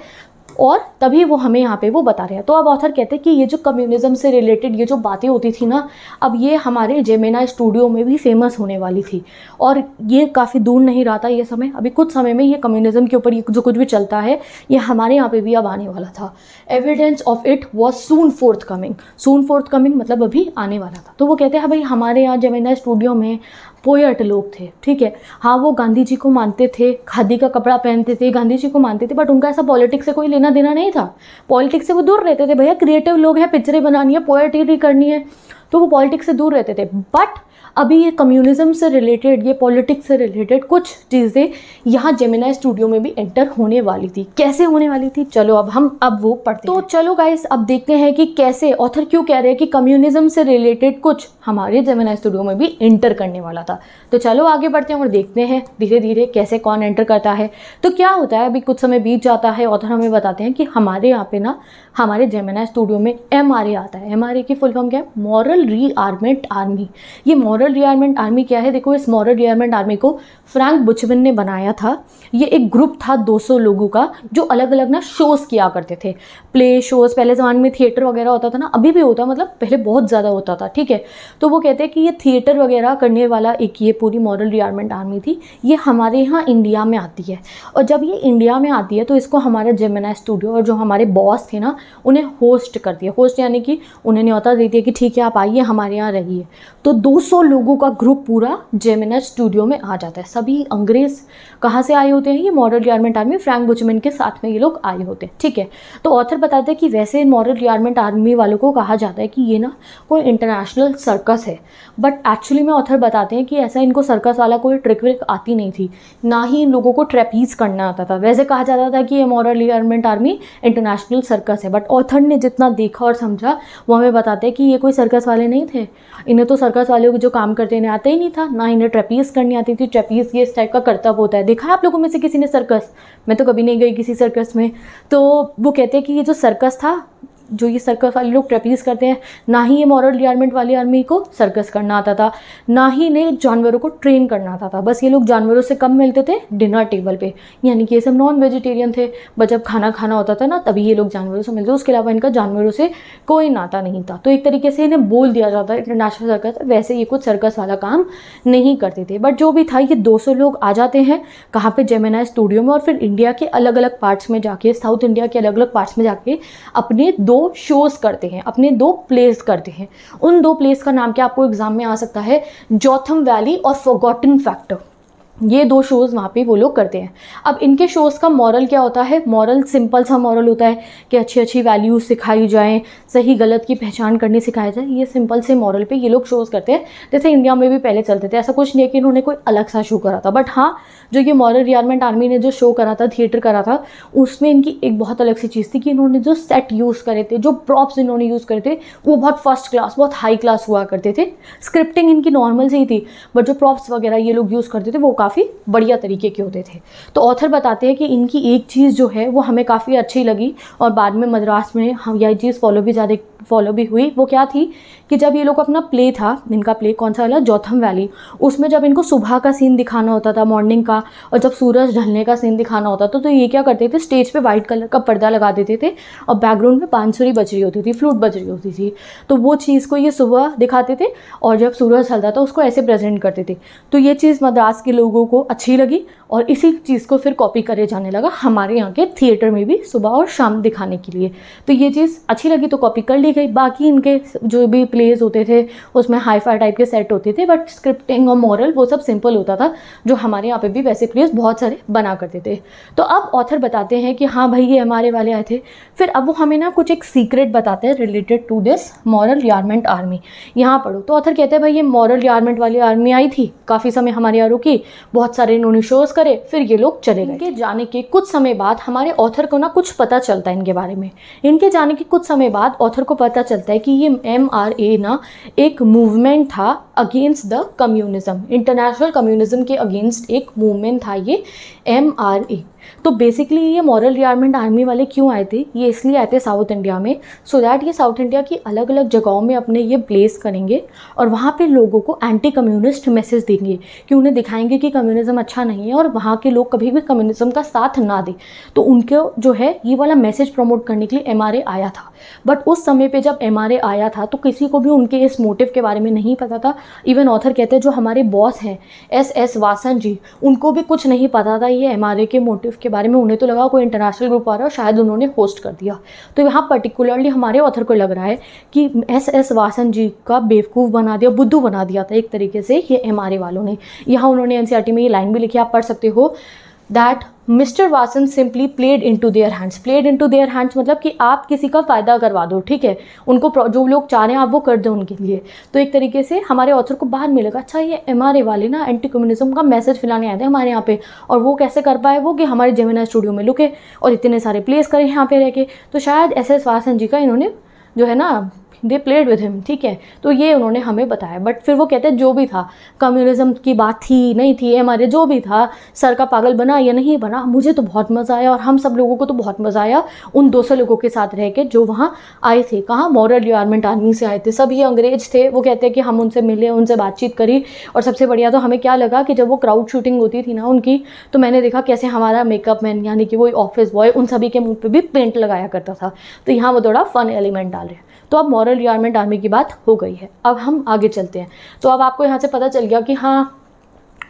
और तभी वो हमें यहाँ पे वो बता रहे हैं। तो अब ऑथर कहते हैं कि ये जो कम्युनिज्म से रिलेटेड ये जो बातें होती थी ना, अब ये हमारे जेमिनी स्टूडियो में भी फेमस होने वाली थी। और ये काफ़ी दूर नहीं रहा था ये समय, अभी कुछ समय में ये कम्युनिज्म के ऊपर ये जो कुछ भी चलता है ये हमारे यहाँ पे भी अब आने वाला था। Evidence of it was soon fourth coming. Soon fourth coming मतलब अभी आने वाला था। तो वो कहते हैं भाई हमारे यहाँ जेमिनी स्टूडियो में पोएट लोग थे, ठीक है, हाँ वो गांधी जी को मानते थे, खादी का कपड़ा पहनते थे, गांधी जी को मानते थे, बट उनका ऐसा पॉलिटिक्स से कोई लेना देना नहीं था। पॉलिटिक्स से वो दूर रहते थे। भैया क्रिएटिव लोग हैं, पिक्चरें बनानी है, पोएट्री करनी है, तो वो पॉलिटिक्स से दूर रहते थे। बट अभी ये कम्युनिज्म से रिलेटेड, ये पॉलिटिक्स से रिलेटेड कुछ चीज़ें यहाँ जेमिनी स्टूडियो में भी एंटर होने वाली थी। कैसे होने वाली थी, चलो अब वो पढ़ते हैं। तो चलो गाइस अब देखते हैं कि कैसे ऑथर क्यों कह रहे हैं कि कम्युनिज्म से रिलेटेड कुछ हमारे जेमिनी स्टूडियो में भी एंटर करने वाला था। तो चलो आगे बढ़ते हैं और देखते हैं धीरे धीरे कैसे कौन एंटर करता है। तो क्या होता है, अभी कुछ समय बीत जाता है, ऑथर हमें बताते हैं कि हमारे यहाँ पे ना हमारे जेमिनी स्टूडियो में MRA आता है। MRA की फुल फॉर्म क्या है, मॉरल रीआर्मेंट आर्मी। ये मॉरल रीआर्मेंट आर्मी क्या है, देखो इस मॉरल रीआर्मेंट आर्मी को फ्रैंक बुचमैन ने बनाया था। ये एक ग्रुप था 200 लोगों का जो अलग अलग ना शोज़ किया करते थे, प्ले शोज़। पहले ज़माने में थिएटर वगैरह होता था ना, अभी भी होता, मतलब पहले बहुत ज़्यादा होता था, ठीक है। तो वो कहते हैं कि ये थिएटर वगैरह करने वाला एक ये पूरी मॉरल रीआर्मेंट आर्मी थी। ये हमारे यहाँ इंडिया में आती है, और जब ये इंडिया में आती है तो इसको हमारा जेमिनी स्टूडियो और जो हमारे बॉस थे ना उन्हें होस्ट कर दिया। होस्ट यानी कि उन्हें न्योता दे दिया कि ठीक है आप आइए हमारे यहाँ रहिए। तो 200 लोगों का ग्रुप पूरा जेमिनी स्टूडियो में आ जाता है। सभी अंग्रेज़ कहाँ से आए होते हैं, ये मॉरल रीआर्मेंट आर्मी फ्रैंक बुचमैन के साथ में ये लोग आए होते हैं, ठीक है। तो ऑथर बताते हैं कि वैसे मॉरल रीआर्मेंट आर्मी वालों को कहा जाता है कि ये ना कोई इंटरनेशनल सर्कस है, बट एक्चुअली में ऑथर बताते हैं कि ऐसा इनको सर्कस वाला कोई ट्रिक विक आती नहीं थी, ना ही इन लोगों को ट्रेपीज करना आता था। वैसे कहा जाता था कि ये मॉरल रीआर्मेंट आर्मी इंटरनेशनल सर्कस है, बट ऑथर ने जितना देखा और समझा वो हमें बताते हैं कि ये कोई सर्कस वाले नहीं थे। इन्हें तो सर्कस वालों को जो काम करते इन्हें आता ही नहीं था, ना इन्हें ट्रेपीज करनी आती थी। ट्रेपीज ये इस टाइप का करतब होता है, देखा है आप लोगों में से किसी ने सर्कस? मैं तो कभी नहीं गई किसी सर्कस में। तो वो कहते हैं कि ये जो सर्कस था, जो ये सर्कस वाले लोग ट्रेपीज करते हैं, ना ही ये मॉरल रीआर्मेंट वाली आर्मी को सर्कस करना आता था, ना ही इन्हें जानवरों को ट्रेन करना आता था। बस ये लोग जानवरों से कम मिलते थे डिनर टेबल पे, यानी कि ये सब नॉन वेजिटेरियन थे। बस जब खाना खाना होता था ना तभी ये लोग जानवरों से मिलते, उसके अलावा इनका जानवरों से कोई नाता नहीं था। तो एक तरीके से इन्हें बोल दिया जाता है इंटरनेशनल सर्कस। वैसे ये कुछ सर्कस वाला काम नहीं करते थे, बट जो भी था ये 200 लोग आ जाते हैं कहाँ पे, जेमिनी स्टूडियो में, और फिर इंडिया के अलग अलग पार्ट्स में जाके, साउथ इंडिया के अलग अलग पार्ट्स में जाके अपने 2 शोज़ करते हैं, अपने 2 प्लेस करते हैं। उन 2 प्लेस का नाम क्या आपको एग्जाम में आ सकता है, जोथम वैली और फॉरगॉटन फैक्टर। ये 2 शोज़ वहाँ पे वो लोग करते हैं। अब इनके शोज़ का मॉरल क्या होता है, मॉरल सिंपल सा मॉरल होता है कि अच्छी अच्छी वैल्यूज सिखाई जाएं, सही गलत की पहचान करनी सिखाई जाए। ये सिंपल से मॉरल पे ये लोग शोज़ करते हैं, जैसे इंडिया में भी पहले चलते थे। ऐसा कुछ नहीं है कि इन्होंने कोई अलग सा शो करा था, बट हाँ जो ये मॉरल रीआर्मेंट आर्मी ने जो शो करा था, थिएटर करा था, उसमें इनकी एक बहुत अलग सी चीज़ थी कि इन्होंने जो सेट यूज़ करे थे, जो प्रॉप्स इन्होंने यूज़ करे थे, वो बहुत फर्स्ट क्लास, बहुत हाई क्लास हुआ करते थे। स्क्रिप्टिंग इनकी नॉर्मल से ही थी, बट जो प्रॉप्स वगैरह ये लोग यूज़ करते थे वो काफ़ी बढ़िया तरीके के होते थे। तो ऑथर बताते हैं कि इनकी एक चीज़ जो है वो हमें काफ़ी अच्छी लगी, और बाद में मद्रास में हम यही चीज़ फॉलो भी ज़्यादा फॉलो भी हुई। वो क्या थी कि जब ये लोग अपना प्ले था, इनका प्ले कौन सा वाला, जोथम वैली, उसमें जब इनको सुबह का सीन दिखाना होता था, मॉर्निंग का, और जब सूरज ढलने का सीन दिखाना होता था, तो ये क्या करते थे, स्टेज पे वाइट कलर का पर्दा लगा देते थे और बैकग्राउंड में बांसुरी बज रही होती थी, फ्लूट बज रही होती थी। तो वो चीज़ को ये सुबह दिखाते थे और जब सूरज ढलता था उसको ऐसे प्रेजेंट करते थे। तो ये चीज़ मद्रास के लोगों को अच्छी लगी और इसी चीज़ को फिर कॉपी करे जाने लगा हमारे यहाँ के थिएटर में भी सुबह और शाम दिखाने के लिए। तो ये चीज़ अच्छी लगी तो कॉपी कर ली गई। बाकी इनके जो भी प्लेज होते थे उसमें हाई-फाई टाइप के सेट होते थे, बट स्क्रिप्टिंग और मॉरल वो सब सिंपल होता था, जो हमारे यहाँ पे भी वैसे प्लेज बहुत सारे बना करते थे। तो अब ऑथर बताते हैं कि हाँ भाई ये हमारे वाले आए थे। फिर अब वो हमें ना कुछ एक सीक्रेट बताते हैं related to this moral rearmament army. यहाँ पढ़ो। तो ऑथर कहते हैं भाई ये मॉरल यारमेंट वाली आर्मी आई थी, काफ़ी समय हमारे यहाँ रुकी, बहुत सारे इन्होंने शोज़ करे, फिर ये लोग चले गए। इनके जाने के कुछ समय बाद हमारे ऑथर को ना कुछ पता चलता है इनके बारे में। इनके जाने के कुछ समय बाद ऑथर को पता चलता है कि ये MRA ना एक मूवमेंट था against the communism, international communism के अगेंस्ट एक मूवमेंट था ये MRA। तो बेसिकली ये मॉरल रियारमेंट आर्मी वाले क्यों आए थे, ये इसलिए आए थे साउथ इंडिया में, सो दैट ये साउथ इंडिया की अलग अलग जगहों में अपने ये प्लेस करेंगे और वहाँ पे लोगों को एंटी कम्युनिस्ट मैसेज देंगे कि उन्हें दिखाएंगे कि कम्युनिज्म अच्छा नहीं है और वहाँ के लोग कभी भी कम्युनिज्म का साथ ना दें। तो उनको जो है ये वाला मैसेज प्रमोट करने के लिए MRA आया था। बट उस समय पे जब MRA आया था तो किसी को भी उनके इस मोटिव के बारे में नहीं पता था। इवन ऑथर कहते हैं जो हमारे बॉस हैं SS वासन जी, उनको भी कुछ नहीं पता था ये MRA के मोटिव के बारे में। उन्हें तो लगा कोई इंटरनेशनल ग्रुप आ रहा है, शायद उन्होंने होस्ट कर दिया। तो यहाँ पर्टिकुलरली हमारे ऑथर को लग रहा है कि SS वासन जी का बेवकूफ़ बना दिया, बुद्धू बना दिया था एक तरीके से ये MRA वालों ने। यहाँ उन्होंने NCERT में ये लाइन भी लिखी, आप पढ़ सकते हो, that mister Vasan simply played into their hands. Played into their hands मतलब कि आप किसी का फ़ायदा करवा दो, ठीक है, उनको जो लोग चाह रहे हैं आप वो कर दो उनके लिए। तो एक तरीके से हमारे ऑथर को बाद में लगा अच्छा ये MRA वाले ना एंटी कम्युनिज्म का मैसेज फैलाने आए थे हमारे यहाँ पे, और वो कैसे कर पाए, वो कि हमारे जेमिनी स्टूडियो में लुके और इतने सारे प्लेस करे यहाँ पे रह के। तो शायद SS वासन जी का इन्होंने जो है ना दे प्लेड विद हिम, ठीक है। तो ये उन्होंने हमें बताया। बट फिर वो कहते हैं जो भी था, कम्युनिज्म की बात थी नहीं थी, हमारे जो भी था, सर का पागल बना या नहीं बना, मुझे तो बहुत मज़ा आया और हम सब लोगों को तो बहुत मज़ा आया उन 200 लोगों के साथ रह के जो वहाँ आए थे। कहाँ, मॉरल रियारमेंट आर्मी से आए थे, सब ये अंग्रेज थे। वो कहते हैं कि हम उनसे मिले, उनसे बातचीत करी, और सबसे बढ़िया तो हमें क्या लगा कि जब वो क्राउड शूटिंग होती थी ना उनकी, तो मैंने देखा कैसे हमारा मेकअप मैन यानी कि वो ऑफिस बॉय उन सभी के मुँह पर भी पेंट लगाया करता था। तो यहाँ वो थोड़ा फन एलिमेंट डाल रहे हैं। तो अब मॉरल रियारमेंट आर्मी की बात हो गई है, अब हम आगे चलते हैं। तो अब आपको यहाँ से पता चल गया कि हाँ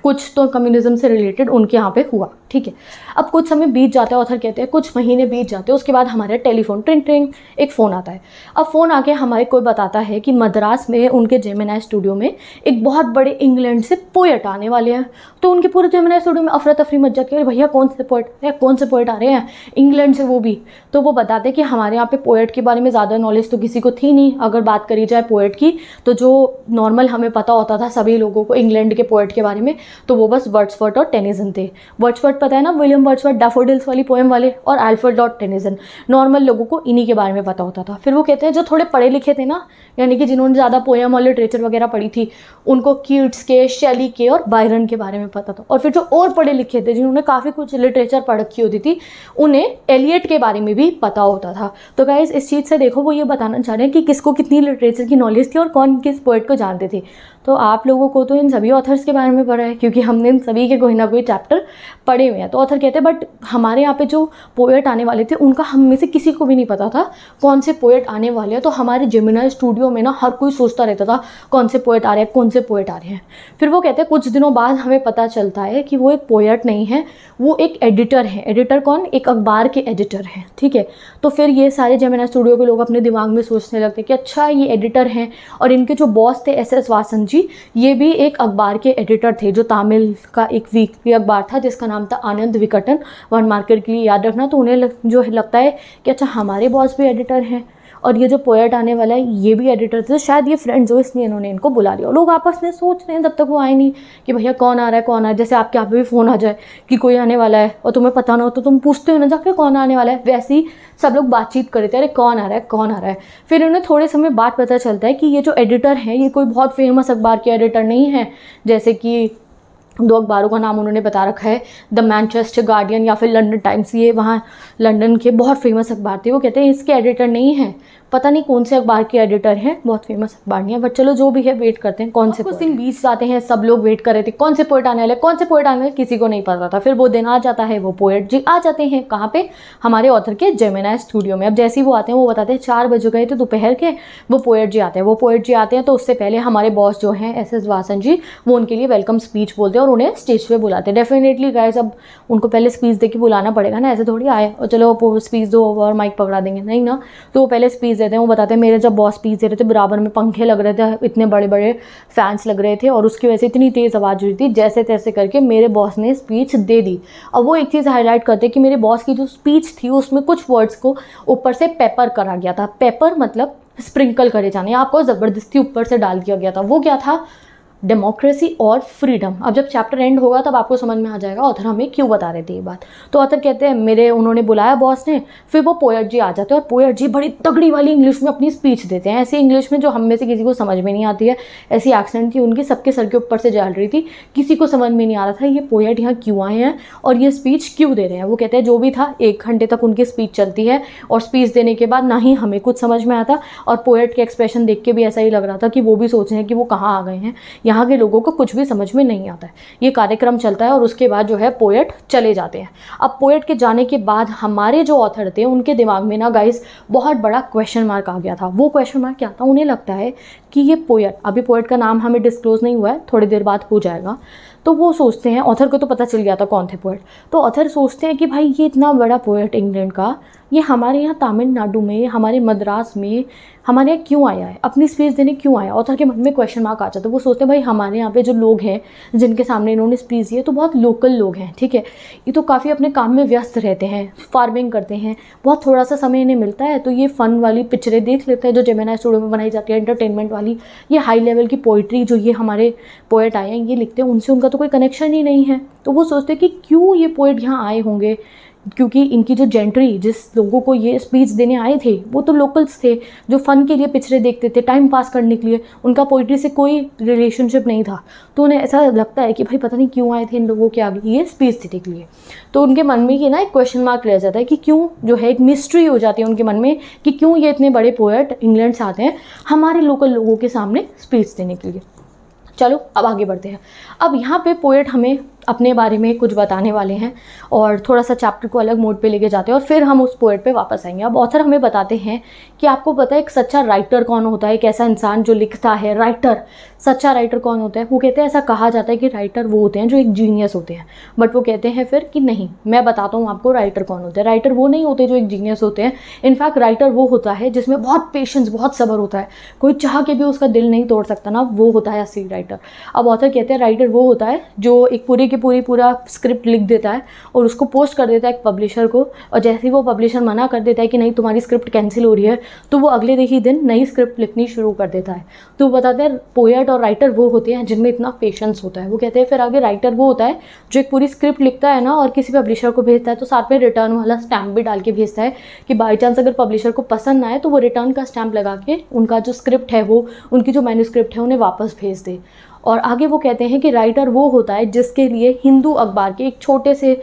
कुछ तो कम्युनिज्म से रिलेटेड उनके यहाँ पे हुआ, ठीक है। अब कुछ समय बीत जाता है, ऑथर कहते हैं कुछ महीने बीत जाते हैं, उसके बाद हमारे टेलीफोन ट्रिंग ट्रिंग एक फ़ोन आता है। अब फ़ोन आके हमारे कोई बताता है कि मद्रास में उनके जेमिनी स्टूडियो में एक बहुत बड़े इंग्लैंड से पोएट आने वाले हैं। तो उनके पूरे जेमिनी स्टूडियो में अफरा तफरी मच जाती है, अरे भैया कौन से पोएट आ रहे हैं इंग्लैंड से, वो भी। तो वो बताते हैं कि हमारे यहाँ पे पोएट के बारे में ज़्यादा नॉलेज तो किसी को थी नहीं। अगर बात करी जाए पोएट की तो जो नॉर्मल हमें पता होता था सभी लोगों को इंग्लैंड के पोएट के बारे में, तो वो बस वर्ड्सवर्थ और टेनिसन थे। वर्ड्सवर्थ पता है ना, विलियम वर्ड्सवर्थ, डैफोडिल्स वाली पोएम वाले, और अल्फ्रेड लॉर्ड टेनिसन। नॉर्मल लोगों को इन्हीं के बारे में पता होता था। फिर वो कहते हैं जो थोड़े पढ़े लिखे थे ना, यानी कि जिन्होंने ज़्यादा पोएम और लिटरेचर वगैरह पढ़ी थी, उनको कीट्स के, शेली के और बायरन के बारे में पता था। और फिर जो और पढ़े लिखे थे, जिन्होंने काफ़ी कुछ लिटरेचर पढ़ रखी होती थी, उन्हें एलियट के बारे में भी पता होता था। तो गाइस इस चीज़ से देखो वो ये बताना चाह रहे हैं कि किसको कितनी लिटरेचर की नॉलेज थी और कौन किस पोएट को जानते थे। तो आप लोगों को तो इन सभी ऑथर्स के बारे में पढ़ा है, क्योंकि हमने इन सभी के कोई ना कोई चैप्टर पढ़े हुए हैं। तो ऑथर कहते हैं बट हमारे यहाँ पे जो पोएट आने वाले थे उनका हम में से किसी को भी नहीं पता था कौन से पोएट आने वाले हैं। तो हमारे जेमिनी स्टूडियो में ना हर कोई सोचता रहता था कौन से पोएट आ रहे हैं, कौन से पोएट आ रहे हैं। फिर वो कहते हैं कुछ दिनों बाद हमें पता चलता है कि वो एक पोएट नहीं है, वो एक एडिटर है। एडिटर कौन? एक अखबार के एडिटर हैं, ठीक है। तो फिर ये सारे जेमिनी स्टूडियो के लोग अपने दिमाग में सोचने लगते कि अच्छा ये एडिटर हैं। और इनके जो बॉस थे SS वासन जी, ये भी एक अखबार के एडिटर थे, जो तमिल का एक वीकली अखबार था जिसका नाम था आनंद विकटन। वर्ड मार्केट के लिए याद रखना। तो उन्हें जो लगता है कि अच्छा हमारे बॉस भी एडिटर हैं और ये जो पोएट आने वाला है ये भी एडिटर थे, शायद ये फ्रेंड्स हो इसलिए इन्होंने इनको बुला लिया। लोग आपस में सोच रहे हैं जब तक वो आए नहीं कि भैया कौन आ रहा है, कौन आ रहा है। जैसे आपके यहाँ पे भी फ़ोन आ जाए कि कोई आने वाला है और तुम्हें पता ना हो तो तुम पूछते हो ना जाके कौन आने वाला है, वैसे ही सब लोग बातचीत कर रहे थे, अरे कौन आ रहा है, कौन आ रहा है। फिर उन्हें थोड़े समय बाद पता चलता है कि ये जो एडिटर हैं ये कोई बहुत फेमस अखबार के एडिटर नहीं है, जैसे कि 2 अखबारों का नाम उन्होंने बता रखा है, द मैनचेस्टर गार्डियन या फिर लंदन टाइम्स, ये वहाँ लंदन के बहुत फेमस अखबार थे। वो कहते हैं इसके एडिटर नहीं हैं, पता नहीं कौन से अखबार के एडिटर हैं, बहुत फेमस अखबार नहीं है, बट चलो जो भी है वेट करते हैं कौन से कुछ दिन बीत जाते हैं, सब लोग वेट कर रहे थे कौन से पोएट आने वाले, कौन से पोएट आने वाले, किसी को नहीं पता था। फिर वो दिन आ जाता है, वो पोएट जी आ जाते हैं कहाँ पे, हमारे ऑथर के जेमिनी स्टूडियो में। अब जैसे ही वो आते हैं वो बताते हैं 4 बज गए थे दोपहर के, वो पोएट जी आते हैं। वो पोएट जी आते हैं तो उससे पहले हमारे बॉस जो हैं SS वासन जी, वो उनके लिए वेलकम स्पीच बोलते हैं और उन्हें स्टेज पे बुलाते हैं। डेफिनेटली गाइस, अब उनको पहले स्पीच दे के बुलाना पड़ेगा ना, ऐसे थोड़ी आए और चलो स्पीच दो और माइक पकड़ा देंगे, नहीं ना। तो वो पहले स्पीच देते हैं। वो बताते हैं मेरे जब बॉस स्पीच दे रहे थे बराबर में पंखे लग रहे थे, इतने बड़े बड़े फैंस लग रहे थे और उसकी वजह से इतनी तेज़ आवाज़ हो रही थी, जैसे तैसे करके मेरे बॉस ने स्पीच दे दी। अब वो एक चीज़ हाईलाइट करते कि मेरे बॉस की जो स्पीच थी उसमें कुछ वर्ड्स को ऊपर से पेपर करा गया था। पेपर मतलब स्प्रिंकल करे जाने, आपको ज़बरदस्ती ऊपर से डाल दिया गया था। वो क्या था, डेमोक्रेसी और फ्रीडम। अब जब चैप्टर एंड होगा तब आपको समझ में आ जाएगा ऑथर हमें क्यों बता रहे थे ये बात। तो ऑथर कहते हैं उन्होंने बुलाया बॉस ने, फिर वो पोएट जी आ जाते हैं और पोएट जी बड़ी तगड़ी वाली इंग्लिश में अपनी स्पीच देते हैं, ऐसी इंग्लिश में जो हम में से किसी को समझ में नहीं आती है। ऐसी एक्सेंट थी उनकी, सबके सर के ऊपर से जल रही थी, किसी को समझ में नहीं आ रहा था ये पोएट यहाँ क्यों आए हैं और ये स्पीच क्यों दे रहे हैं। वो कहते हैं जो भी था 1 घंटे तक उनकी स्पीच चलती है और स्पीच देने के बाद ना ही हमें कुछ समझ में आता और पोएट के एक्सप्रेशन देख के भी ऐसा ही लग रहा था कि वो भी सोच रहे हैं कि वो कहाँ आ गए हैं, यहाँ के लोगों को कुछ भी समझ में नहीं आता है। ये कार्यक्रम चलता है और उसके बाद जो है पोएट चले जाते हैं। अब पोएट के जाने के बाद हमारे जो ऑथर थे उनके दिमाग में ना गाइस बहुत बड़ा क्वेश्चन मार्क आ गया था। वो क्वेश्चन मार्क क्या था, उन्हें लगता है कि ये पोएट, अभी पोएट का नाम हमें डिस्क्लोज नहीं हुआ है, थोड़ी देर बाद हो जाएगा, तो वो सोचते हैं, ऑथर को तो पता चल गया था कौन थे पोएट, तो ऑथर सोचते हैं कि भाई ये इतना बड़ा पोएट इंग्लैंड का, ये हमारे यहाँ तमिलनाडु में, हमारे मद्रास में, हमारे यहाँ क्यों आया है, अपनी स्पीच देने क्यों आया। ऑथर के मन में क्वेश्चन मार्क आ जाता है। वो सोचते हैं भाई हमारे यहाँ पे जो लोग हैं जिनके सामने इन्होंने स्पीच दी है तो बहुत लोकल लोग हैं, ठीक है, ये तो काफ़ी अपने काम में व्यस्त रहते हैं, फार्मिंग करते हैं, बहुत थोड़ा सा समय इन्हें मिलता है तो ये फ़न वाली पिक्चरें देख लेते हैं जो जेमिनी स्टूडियो में बनाई जाती है, एंटरटेनमेंट वाली, ये हाई लेवल की पोइट्री जो ये हमारे पोएट आए हैं ये लिखते हैं, उनसे उनका तो कोई कनेक्शन ही नहीं है। तो वो सोचते हैं कि क्यों ये पोएट यहाँ आए होंगे, क्योंकि इनकी जो जेंट्री, जिस लोगों को ये स्पीच देने आए थे वो तो लोकल्स थे जो फ़न के लिए पिक्चरें देखते थे, टाइम पास करने के लिए, उनका पोइट्री से कोई रिलेशनशिप नहीं था। तो उन्हें ऐसा लगता है कि भाई पता नहीं क्यों आए थे इन लोगों के आगे ये स्पीच देने के लिए। तो उनके मन में ये ना एक क्वेश्चन मार्क रह जाता है कि क्यों, जो है एक मिस्ट्री हो जाती है उनके मन में कि क्यों ये इतने बड़े पोएट इंग्लैंड से आते हैं हमारे लोकल लोगों के सामने स्पीच देने के लिए। चलो अब आगे बढ़ते हैं। अब यहाँ पे पोएट हमें अपने बारे में कुछ बताने वाले हैं और थोड़ा सा चैप्टर को अलग मोड पे लेके जाते हैं और फिर हम उस पोएट पे वापस आएंगे। अब ऑथर हमें बताते हैं कि आपको पता है एक सच्चा राइटर कौन होता है, एक ऐसा इंसान जो लिखता है, राइटर, सच्चा राइटर कौन होता है। वो कहते हैं, ऐसा कहा जाता है कि राइटर वो होते हैं जो एक जीनियस होते हैं, बट वो कहते हैं फिर कि नहीं, मैं बताता हूँ आपको राइटर कौन होते हैं। राइटर वो नहीं होते जो एक जीनियस होते हैं, इनफैक्ट राइटर वो होता है जिसमें बहुत पेशेंस, बहुत सब्र होता है, कोई चाह के भी उसका दिल नहीं तोड़ सकता ना, वो होता है असली राइटर। अब ऑथर कहते हैं राइटर वो होता है जो एक पूरी की पूरा स्क्रिप्ट लिख देता है और उसको पोस्ट कर देता है एक पब्लिशर को, और जैसे ही वो पब्लिशर मना कर देता है कि नहीं तुम्हारी स्क्रिप्ट कैंसिल हो रही है, तो वो अगले ही दिन नई स्क्रिप्ट लिखनी शुरू कर देता है। तो वो बताते हैं पोएट और राइटर वो होते हैं जिनमें इतना पेशेंस होता है। वो कहते हैं फिर आगे राइटर वो होता है जो एक पूरी स्क्रिप्ट लिखता है ना और किसी पब्लिशर को भेजता है तो साथ में रिटर्न वाला स्टैम्प भी डाल के भेजता है कि बाई चांस अगर पब्लिशर को पसंद ना आए तो वो रिटर्न का स्टैम्प लगा के उनका जो स्क्रिप्ट है, वो उनकी जो मैन्यूस्क्रिप्ट है उन्हें वापस भेज दे। और आगे वो कहते हैं कि राइटर वो होता है जिसके लिए हिंदू अखबार के एक छोटे से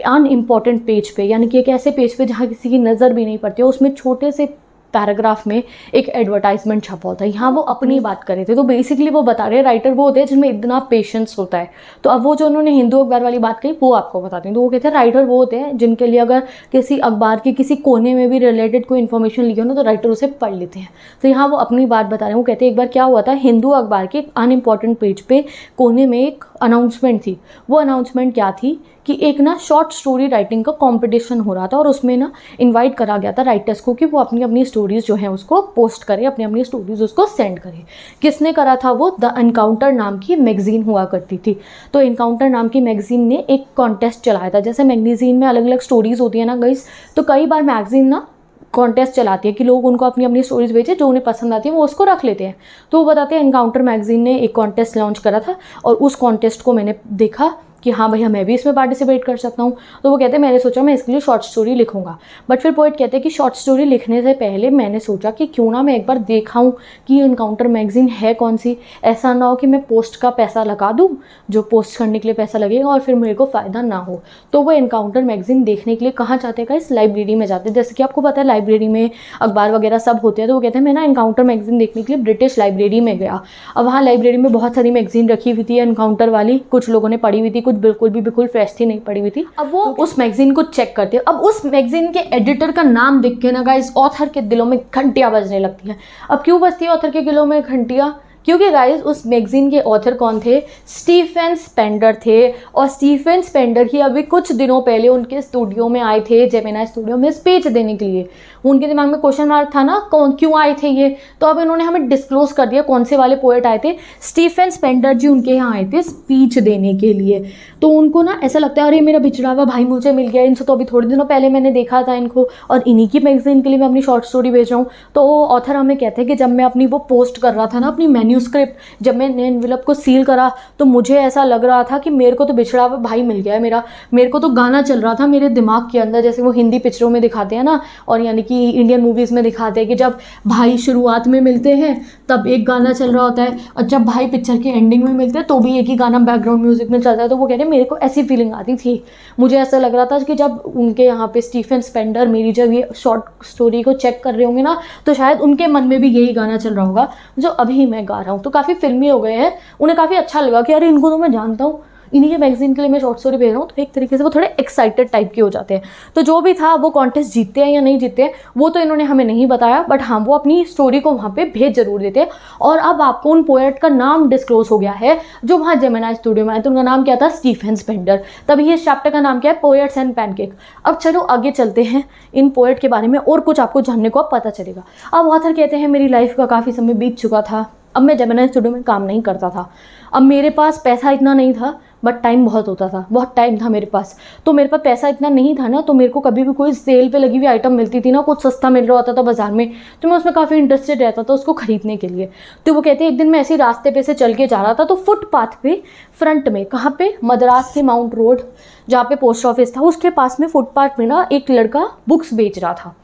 अनइम्पॉर्टेंट पेज पे, यानी कि एक ऐसे पेज पे जहाँ किसी की नज़र भी नहीं पड़ती है, उसमें छोटे से पैराग्राफ में एक एडवर्टाइजमेंट छपा होता है। यहाँ वो अपनी बात कर रहे थे, तो बेसिकली वो बता रहे हैं राइटर वो होते हैं जिनमें इतना पेशेंस होता है। तो अब वो जो उन्होंने हिंदू अखबार वाली बात कही वो आपको बताते हैं। तो वो कहते हैं राइटर वो होते हैं जिनके लिए अगर किसी अखबार के किसी कोने में भी रिलेटेड कोई इन्फॉर्मेशन लिखी हो ना तो राइटर उसे पढ़ लेते हैं। तो यहाँ वो अपनी बात बता रहे हैं। वो कहते हैं एक बार क्या हुआ था, हिंदू अखबार के एक अनइम्पॉर्टेंट पेज पे कोने में एक अनाउंसमेंट थी। वो अनाउंसमेंट क्या थी कि एक ना शॉर्ट स्टोरी राइटिंग का कंपटीशन हो रहा था और उसमें ना इनवाइट करा गया था राइटर्स को कि वो अपनी अपनी स्टोरीज़ जो हैं उसको पोस्ट करें, अपनी अपनी स्टोरीज़ उसको सेंड करें। किसने करा था वो? द एनकाउंटर नाम की मैगज़ीन हुआ करती थी। तो एनकाउंटर नाम की मैगज़ीन ने एक कॉन्टेस्ट चलाया था। जैसे मैगज़ीन में अलग अलग स्टोरीज़ होती है ना गाइस, तो कई बार मैगज़ीन ना कॉन्टेस्ट चलाती है कि लोग उनको अपनी अपनी स्टोरीज भेजें, जो उन्हें पसंद आती है वो उसको रख लेते हैं। तो वो बताते हैं एनकाउंटर मैगज़ीन ने एक कॉन्टेस्ट लॉन्च करा था और उस कॉन्टेस्ट को मैंने देखा कि हाँ भैया मैं भी इसमें पार्टिसिपेट कर सकता हूँ। तो वो कहते हैं मैंने सोचा मैं इसके लिए शॉर्ट स्टोरी लिखूंगा। बट फिर पोएट कहते हैं कि शॉर्ट स्टोरी लिखने से पहले मैंने सोचा कि क्यों ना मैं एक बार देखाऊँ कि एनकाउंटर मैगजीन है कौन सी, ऐसा ना हो कि मैं पोस्ट का पैसा लगा दूँ, जो पोस्ट करने के लिए पैसा लगेगा और फिर मेरे को फ़ायदा ना हो। तो वो एनकाउंटर मैगजीन देखने के लिए कहाँ जाते हैं, इस लाइब्रेरी में जाते हैं। जैसे कि आपको पता है लाइब्रेरी में अखबार वगैरह सब होते हैं। तो वो कहते हैं मैं ना एनकाउंटर मैगजीन देखने के लिए ब्रिटिश लाइब्रेरी में गया। अब वहाँ लाइब्रेरी में बहुत सारी मैगजीन रखी हुई थी एनकाउंटर वाली, कुछ लोगों ने पढ़ी हुई थी, कुछ बिल्कुल फ्रेश थी, नहीं पढ़ी हुई थी। अब वो उस मैगजीन को चेक करते हैं। अब उस मैगजीन के एडिटर का नाम देख के ना गाइस ऑथर के दिलों में घंटियाँ बजने लगती हैं। अब क्यों बजती है ऑथर के दिलों में घंटियाँ? क्योंकि गाइस उस मैगजीन के ऑथर कौन थे? स्टीफन स्पेंडर थे। और स्टीफन स्पेंडर ही अभी कुछ दिनों पहले उनके स्टूडियो में आए थे, जेमिनी स्टूडियो में स्पीच देने के लिए। उनके दिमाग में क्वेश्चन मार्क था ना कौन क्यों आए थे ये, तो अब इन्होंने हमें डिस्क्लोज कर दिया कौन से वाले पोएट आए थे। स्टीफन स्पेंडर जी उनके यहाँ आए थे स्पीच देने के लिए। तो उनको ना ऐसा लगता है अरे मेरा बिछड़ा हुआ भाई मुझे मिल गया, इनसे तो अभी थोड़े दिनों पहले मैंने देखा था इनको और इन्हीं की मैगजीन के लिए मैं अपनी शॉर्ट स्टोरी भेज रहा हूँ। तो ऑथर हमें कहते हैं कि जब मैं अपनी वो पोस्ट कर रहा था ना अपनी मैन्यूस्क्रिप्ट, जब मैंने एनवेलप को सील करा तो मुझे ऐसा लग रहा था कि मेरे को तो बिछड़ा हुआ भाई मिल गया है मेरे को तो गाना चल रहा था मेरे दिमाग के अंदर, जैसे वो हिंदी पिक्चरों में दिखाते हैं ना, और यानी कि इंडियन मूवीज़ में दिखाते हैं कि जब भाई शुरुआत में मिलते हैं तब एक गाना चल रहा होता है और जब भाई पिक्चर के एंडिंग में मिलते हैं तो भी एक ही गाना बैकग्राउंड म्यूजिक में चलता है। तो वो कह रहे हैं मेरे को ऐसी फीलिंग आती थी, मुझे ऐसा लग रहा था कि जब उनके यहाँ पे स्टीफन स्पेंडर मेरी जब ये शॉर्ट स्टोरी को चेक कर रहे होंगे ना तो शायद उनके मन में भी यही गाना चल रहा होगा जो अभी मैं गा रहा हूँ। तो काफ़ी फिल्मी हो गए हैं, उन्हें काफ़ी अच्छा लगा कि अरे इनको तो मैं जानता हूँ, इन्हीं के मैगजीन के लिए मैं शॉर्ट स्टोरी भेज रहा हूँ। तो एक तरीके से वो थोड़े एक्साइटेड टाइप के हो जाते हैं। तो जो भी था वो कॉन्टेस्ट जीतते हैं या नहीं जीतते हैं वो तो इन्होंने हमें नहीं बताया, बट हाँ वो अपनी स्टोरी को वहाँ पे भेज जरूर देते हैं। और अब आपको उन पोएट का नाम डिस्क्लोज हो गया है जो वहाँ जेमिनी स्टूडियो में आए। तो उनका नाम क्या था? Stephen Spender. तभी इस चैप्टर का नाम क्या है? Poets and pancake. अब चलो आगे चलते हैं, इन पोएट के बारे में और कुछ आपको जानने को अब पता चलेगा। अब ऑथर कहते हैं मेरी लाइफ का काफ़ी समय बीत चुका था, अब मैं जेमिनी स्टूडियो में काम नहीं करता था, अब मेरे पास पैसा इतना नहीं था बट टाइम बहुत होता था, बहुत टाइम था मेरे पास। तो मेरे पास पैसा इतना नहीं था ना, तो मेरे को कभी भी कोई सेल पे लगी हुई आइटम मिलती थी ना, कुछ सस्ता मिल रहा होता था बाजार में, तो मैं उसमें काफ़ी इंटरेस्टेड रहता था उसको खरीदने के लिए। तो वो कहते हैं एक दिन मैं ऐसे रास्ते पे से चल के जा रहा था तो फुटपाथ पे फ्रंट में, कहाँ पे? मद्रास के माउंट रोड जहाँ पे पोस्ट ऑफिस था उसके पास में फुटपाथ में ना एक लड़का बुक्स बेच रहा था।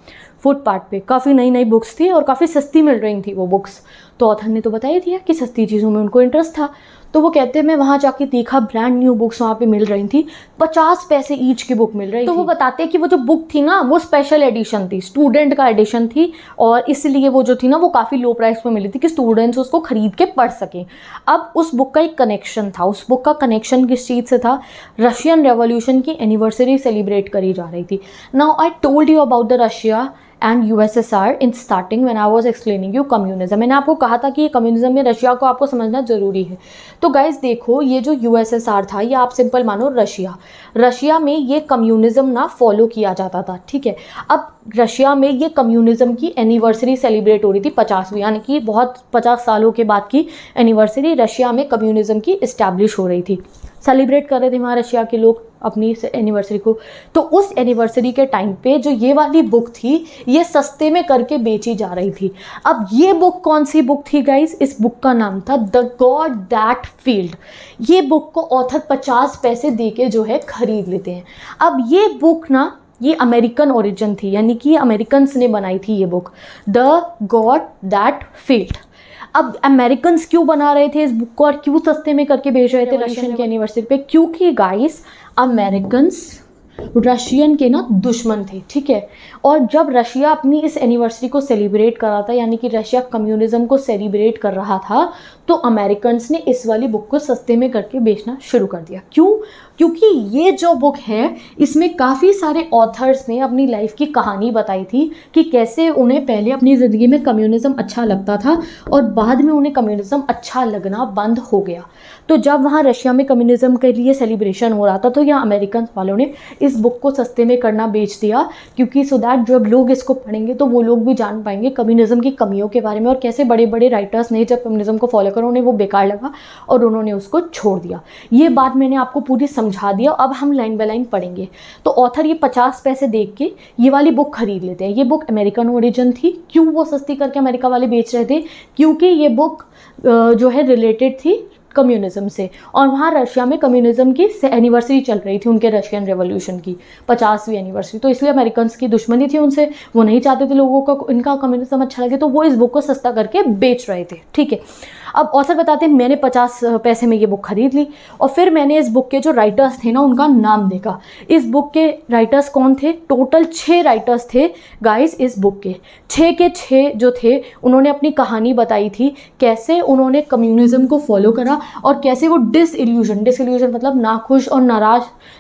फुटपाथ पे काफ़ी नई नई बुक्स थी और काफ़ी सस्ती मिल रही थी वो बुक्स। तो ऑथर ने तो बता ही दिया कि सस्ती चीज़ों में उनको इंटरेस्ट था। तो वो कहते हैं मैं वहाँ जाके देखा ब्रांड न्यू बुक्स वहाँ पे मिल रही थी, 50 पैसे ईच की बुक मिल रही थी। तो वो बताते हैं कि वो जो बुक थी ना वो स्पेशल एडिशन थी, स्टूडेंट का एडिशन थी, और इसलिए वो जो थी ना वो काफ़ी लो प्राइस में मिली थी कि स्टूडेंट्स उसको खरीद के पढ़ सकें। अब उस बुक का एक कनेक्शन था, उस बुक का कनेक्शन किस चीज़ से था? रशियन रेवोल्यूशन की एनिवर्सरी सेलिब्रेट करी जा रही थी। Now I told you about the Russia and USSR in starting when I was explaining you communism. मैंने आपको कहा था कि ये कम्युनिज्म में रशिया को आपको समझना ज़रूरी है। तो गाइज देखो ये जो USSR था ये आप सिंपल मानो रशिया में ये कम्युनिज्म ना फॉलो किया जाता था, ठीक है। अब रशिया में ये कम्युनिज्म की एनिवर्सरी सेलिब्रेट हो रही थी 50वीं, यानी कि बहुत 50 सालों के बाद की एनिवर्सरी रशिया में कम्युनिज्म की इस्टेब्लिश हो रही थी, सेलिब्रेट कर रहे थे वहाँ रशिया के लोग अपनी एनिवर्सरी को। तो उस एनिवर्सरी के टाइम पे जो ये वाली बुक थी ये सस्ते में करके बेची जा रही थी। अब ये बुक कौन सी बुक थी गाइस? इस बुक का नाम था द गॉड दैट फील्ड। ये बुक को ऑथर 50 पैसे दे के जो है खरीद लेते हैं। अब ये बुक ना ये अमेरिकन ओरिजिन थी, यानी कि अमेरिकन्स ने बनाई थी ये book, the God that field. अब अमेरिकन्स क्यों बना रहे थे इस बुक को और क्यों सस्ते में करके बेच रहे थे रशियन की एनिवर्सरी पे? क्योंकि गाइस अमेरिकन्स रशियन के ना दुश्मन थे, ठीक है। और जब रशिया अपनी इस एनिवर्सरी को सेलिब्रेट कर रहा था, यानी कि रशिया कम्युनिज्म को सेलिब्रेट कर रहा था, तो अमेरिकन्स ने इस वाली बुक को सस्ते में करके बेचना शुरू कर दिया। क्यों? क्योंकि ये जो बुक है इसमें काफ़ी सारे ऑथर्स ने अपनी लाइफ की कहानी बताई थी कि कैसे उन्हें पहले अपनी ज़िंदगी में कम्युनिज्म अच्छा लगता था और बाद में उन्हें कम्युनिज्म अच्छा लगना बंद हो गया। तो जब वहाँ रशिया में कम्युनिज्म के लिए सेलिब्रेशन हो रहा था तो यहाँ अमेरिकन वालों ने इस बुक को सस्ते में करना बेच दिया, क्योंकि सो दैट जब लोग इसको पढ़ेंगे तो वो लोग भी जान पाएंगे कम्युनिज्म की कमियों के बारे में और कैसे बड़े बड़े राइटर्स ने जब कम्युनिज्म को फॉलो करा उन्हें वो बेकार लगा और उन्होंने उसको छोड़ दिया। ये बात मैंने आपको पूरी समझा दिया। अब हम लाइन बाय लाइन पढ़ेंगे। तो ऑथर ये 50 पैसे देख के ये वाली बुक खरीद लेते हैं। ये बुक अमेरिकन ओरिजिन थी। क्यों वो सस्ती करके अमेरिका वाले बेच रहे थे? क्योंकि ये बुक जो है रिलेटेड थी कम्युनिज्म से, और वहाँ रशिया में कम्युनिज्म की एनिवर्सरी चल रही थी, उनके रशियन रेवोल्यूशन की 50वीं एनिवर्सरी। तो इसलिए अमेरिकन की दुश्मनी थी उनसे, वो नहीं चाहते थे लोगों को इनका कम्युनिज्म अच्छा लगे, तो वो इस बुक को सस्ता करके बेच रहे थे। ठीक है, अब ऑथर बताते हैं मैंने 50 पैसे में ये बुक खरीद ली, और फिर मैंने इस बुक के जो राइटर्स थे ना उनका नाम देखा। इस बुक के राइटर्स कौन थे? टोटल 6 राइटर्स थे गाइस इस बुक के। 6 के 6 जो थे उन्होंने अपनी कहानी बताई थी, कैसे उन्होंने कम्युनिज्म को फॉलो करा और कैसे वो डिसइल्यूजन मतलब नाखुश और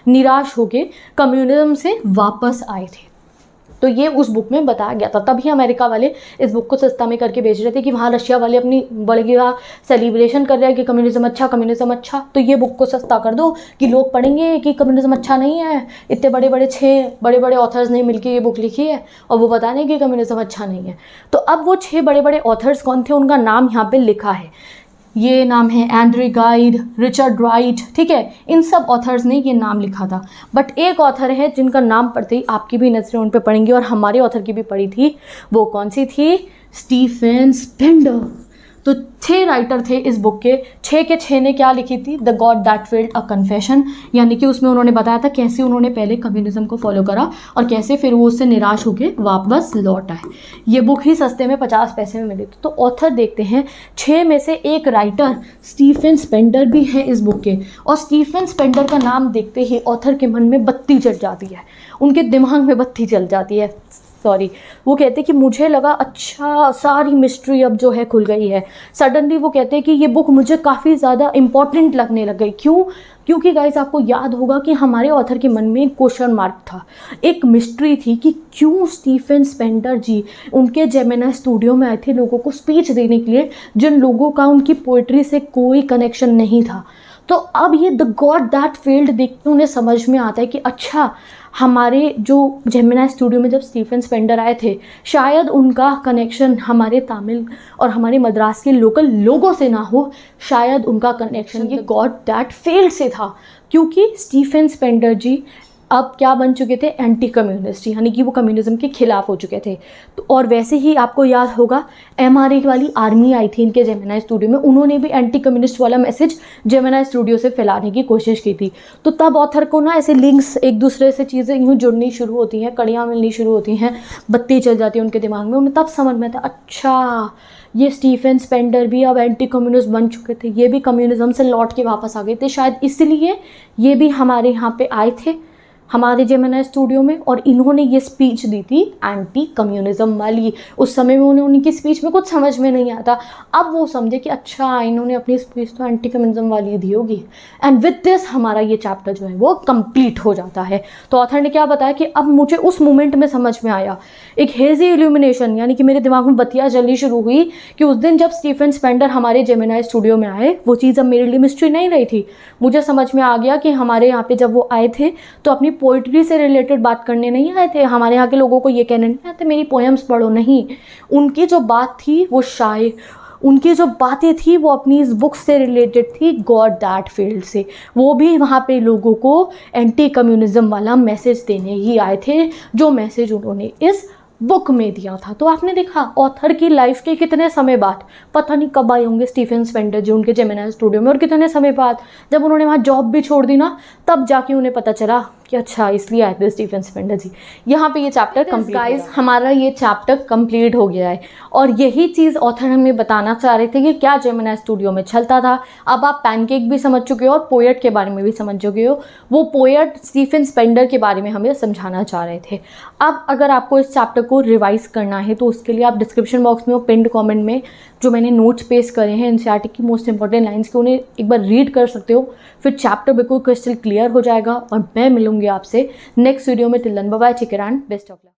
निराश होके कम्युनिज्म से वापस आए थे। तो ये उस बुक में बताया गया था। तभी अमेरिका वाले इस बुक को सस्ता में करके बेच रहे थे कि वहाँ रशिया वाले अपनी बड़े सेलिब्रेशन कर रहे हैं कि कम्युनिज्म अच्छा, तो ये बुक को सस्ता कर दो कि लोग पढ़ेंगे कि कम्युनिज्म अच्छा नहीं है। इतने बड़े 6 बड़े ऑथर्स ने मिलकर ये बुक लिखी है और वो बता रहे हैं कि कम्युनिज्म अच्छा नहीं है। तो अब वो 6 बड़े ऑथर्स कौन थे, उनका नाम यहाँ पे लिखा है। ये नाम है एंड्रे गाइड, रिचर्ड राइट, ठीक है, इन सब ऑथर्स ने ये नाम लिखा था। बट एक ऑथर है जिनका नाम पढ़ते ही आपकी भी नजरें उन पे पड़ेंगी, और हमारे ऑथर की भी पड़ी थी। वो कौन सी थी? Stephen Spender. तो 6 राइटर थे इस बुक के। 6 के 6 ने क्या लिखी थी? The God that failed a confession, यानी कि उसमें उन्होंने बताया था कैसे उन्होंने पहले कम्युनिज्म को फॉलो करा और कैसे फिर वो उससे निराश होकर वापस लौट आए। ये बुक ही सस्ते में 50 पैसे में मिली। तो ऑथर देखते हैं, 6 में से एक राइटर स्टीफन स्पेंडर भी है इस बुक के, और स्टीफन स्पेंडर का नाम देखते ही ऑथर के मन में बत्ती जल जाती है, उनके दिमाग में बत्ती जल जाती है। वो कहते हैं कि मुझे लगा अच्छा सारी मिस्ट्री अब जो है खुल गई है। सडनली वो कहते हैं कि ये बुक मुझे काफ़ी ज़्यादा इम्पॉर्टेंट लगने लग गई। क्यों? क्योंकि गाइस आपको याद होगा कि हमारे ऑथर के मन में एक क्वेश्चन मार्क था, एक मिस्ट्री थी कि क्यों स्टीफन स्पेंडर जी उनके जेमिनी स्टूडियो में आए थे लोगों को स्पीच देने के लिए, जिन लोगों का उनकी पोइट्री से कोई कनेक्शन नहीं था। तो अब ये द गॉड दैट फेल्ड देख के उन्हें समझ में आता है कि अच्छा हमारे जो जेमिनी स्टूडियो में जब स्टीफन स्पेंडर आए थे, शायद उनका कनेक्शन हमारे तमिल और हमारे मद्रास के लोकल लोगों से ना हो, शायद उनका कनेक्शन ये गॉड दैट फेल्ड से था। क्योंकि स्टीफन स्पेंडर जी अब क्या बन चुके थे? एंटी कम्युनिस्ट, यानी कि वो कम्युनिज्म के खिलाफ हो चुके थे। तो और वैसे ही आपको याद होगा MRA वाली आर्मी आई थी इनके जेमिनी स्टूडियो में, उन्होंने भी एंटी कम्युनिस्ट वाला मैसेज जेमिनी स्टूडियो से फैलाने की कोशिश की थी। तो तब ऑथर को ना ऐसे लिंक्स, एक दूसरे से चीज़ें यूँ जुड़नी शुरू होती हैं, कड़ियाँ मिलनी शुरू होती हैं, बत्ती चल जाती है उनके दिमाग में। उन्हें तब समझ में आता अच्छा ये स्टीफन स्पेंडर भी अब एंटी कम्युनिस्ट बन चुके थे, ये भी कम्युनिज्म से लौट के वापस आ गए थे, शायद इसलिए ये भी हमारे यहाँ पे आए थे हमारे जेमिनी स्टूडियो में, और इन्होंने ये स्पीच दी थी एंटी कम्युनिज्म वाली। उस समय में उन्हें उनकी स्पीच में कुछ समझ में नहीं आता, अब वो समझे कि अच्छा इन्होंने अपनी स्पीच तो एंटी कम्युनिज्म वाली दी होगी। एंड विद दिस हमारा ये चैप्टर जो है वो कंप्लीट हो जाता है। तो ऑथर ने क्या बताया कि अब मुझे उस मोमेंट में समझ में आया, एक हेजी इल्यूमिनेशन, यानी कि मेरे दिमाग में बत्तियाँ जलनी शुरू हुई कि उस दिन जब स्टीफन स्पेंडर हमारे जेमिनी स्टूडियो में आए, वो चीज़ अब मेरे लिए मिस्ट्री नहीं रही थी। मुझे समझ में आ गया कि हमारे यहाँ पे जब वो आए थे तो अपनी पोइट्री से रिलेटेड बात करने नहीं आए थे, हमारे यहाँ के लोगों को ये कहने नहीं आए थे मेरी पोएम्स पढ़ो, नहीं, उनकी जो बात थी वो शायद उनकी जो बातें थी वो अपनी इस बुक से रिलेटेड थी, गॉड दैट फील्ड से। वो भी वहाँ पे लोगों को एंटी कम्युनिज्म वाला मैसेज देने ही आए थे, जो मैसेज उन्होंने इस बुक में दिया था। तो आपने देखा ऑथर की लाइफ के कितने समय बाद, पता नहीं कब आए होंगे स्टीफन स्पेंडर जी उनके जेमिनी स्टूडियो में, और कितने समय बाद जब उन्होंने वहाँ जॉब भी छोड़ दी ना, तब जाके उन्हें पता चला कि अच्छा इसलिए आए थे स्टीफन स्पेंडर जी। यहाँ पे ये चैप्टर कंप्लीट, गाइस हमारा ये चैप्टर कंप्लीट हो गया है, और यही चीज़ ऑथर हमें बताना चाह रहे थे कि क्या जेमिनी स्टूडियो में चलता था। अब आप पैनकेक भी समझ चुके हो और पोएट के बारे में भी समझ चुके हो। वो पोएट स्टीफन स्पेंडर के बारे में हमें समझाना चाह रहे थे। अब अगर आपको इस चैप्टर को रिवाइज करना है तो उसके लिए आप डिस्क्रिप्शन बॉक्स में और पिन्ड कमेंट में जो मैंने नोट्स पेस्ट करे हैं एनसीईआरटी की मोस्ट इंपॉर्टेंट लाइंस के, उन्हें एक बार रीड कर सकते हो, फिर चैप्टर बिल्कुल क्रिस्टल क्लियर हो जाएगा। और मैं मिलूंगी आपसे नेक्स्ट वीडियो में। Till then bye bye, take care and best of luck.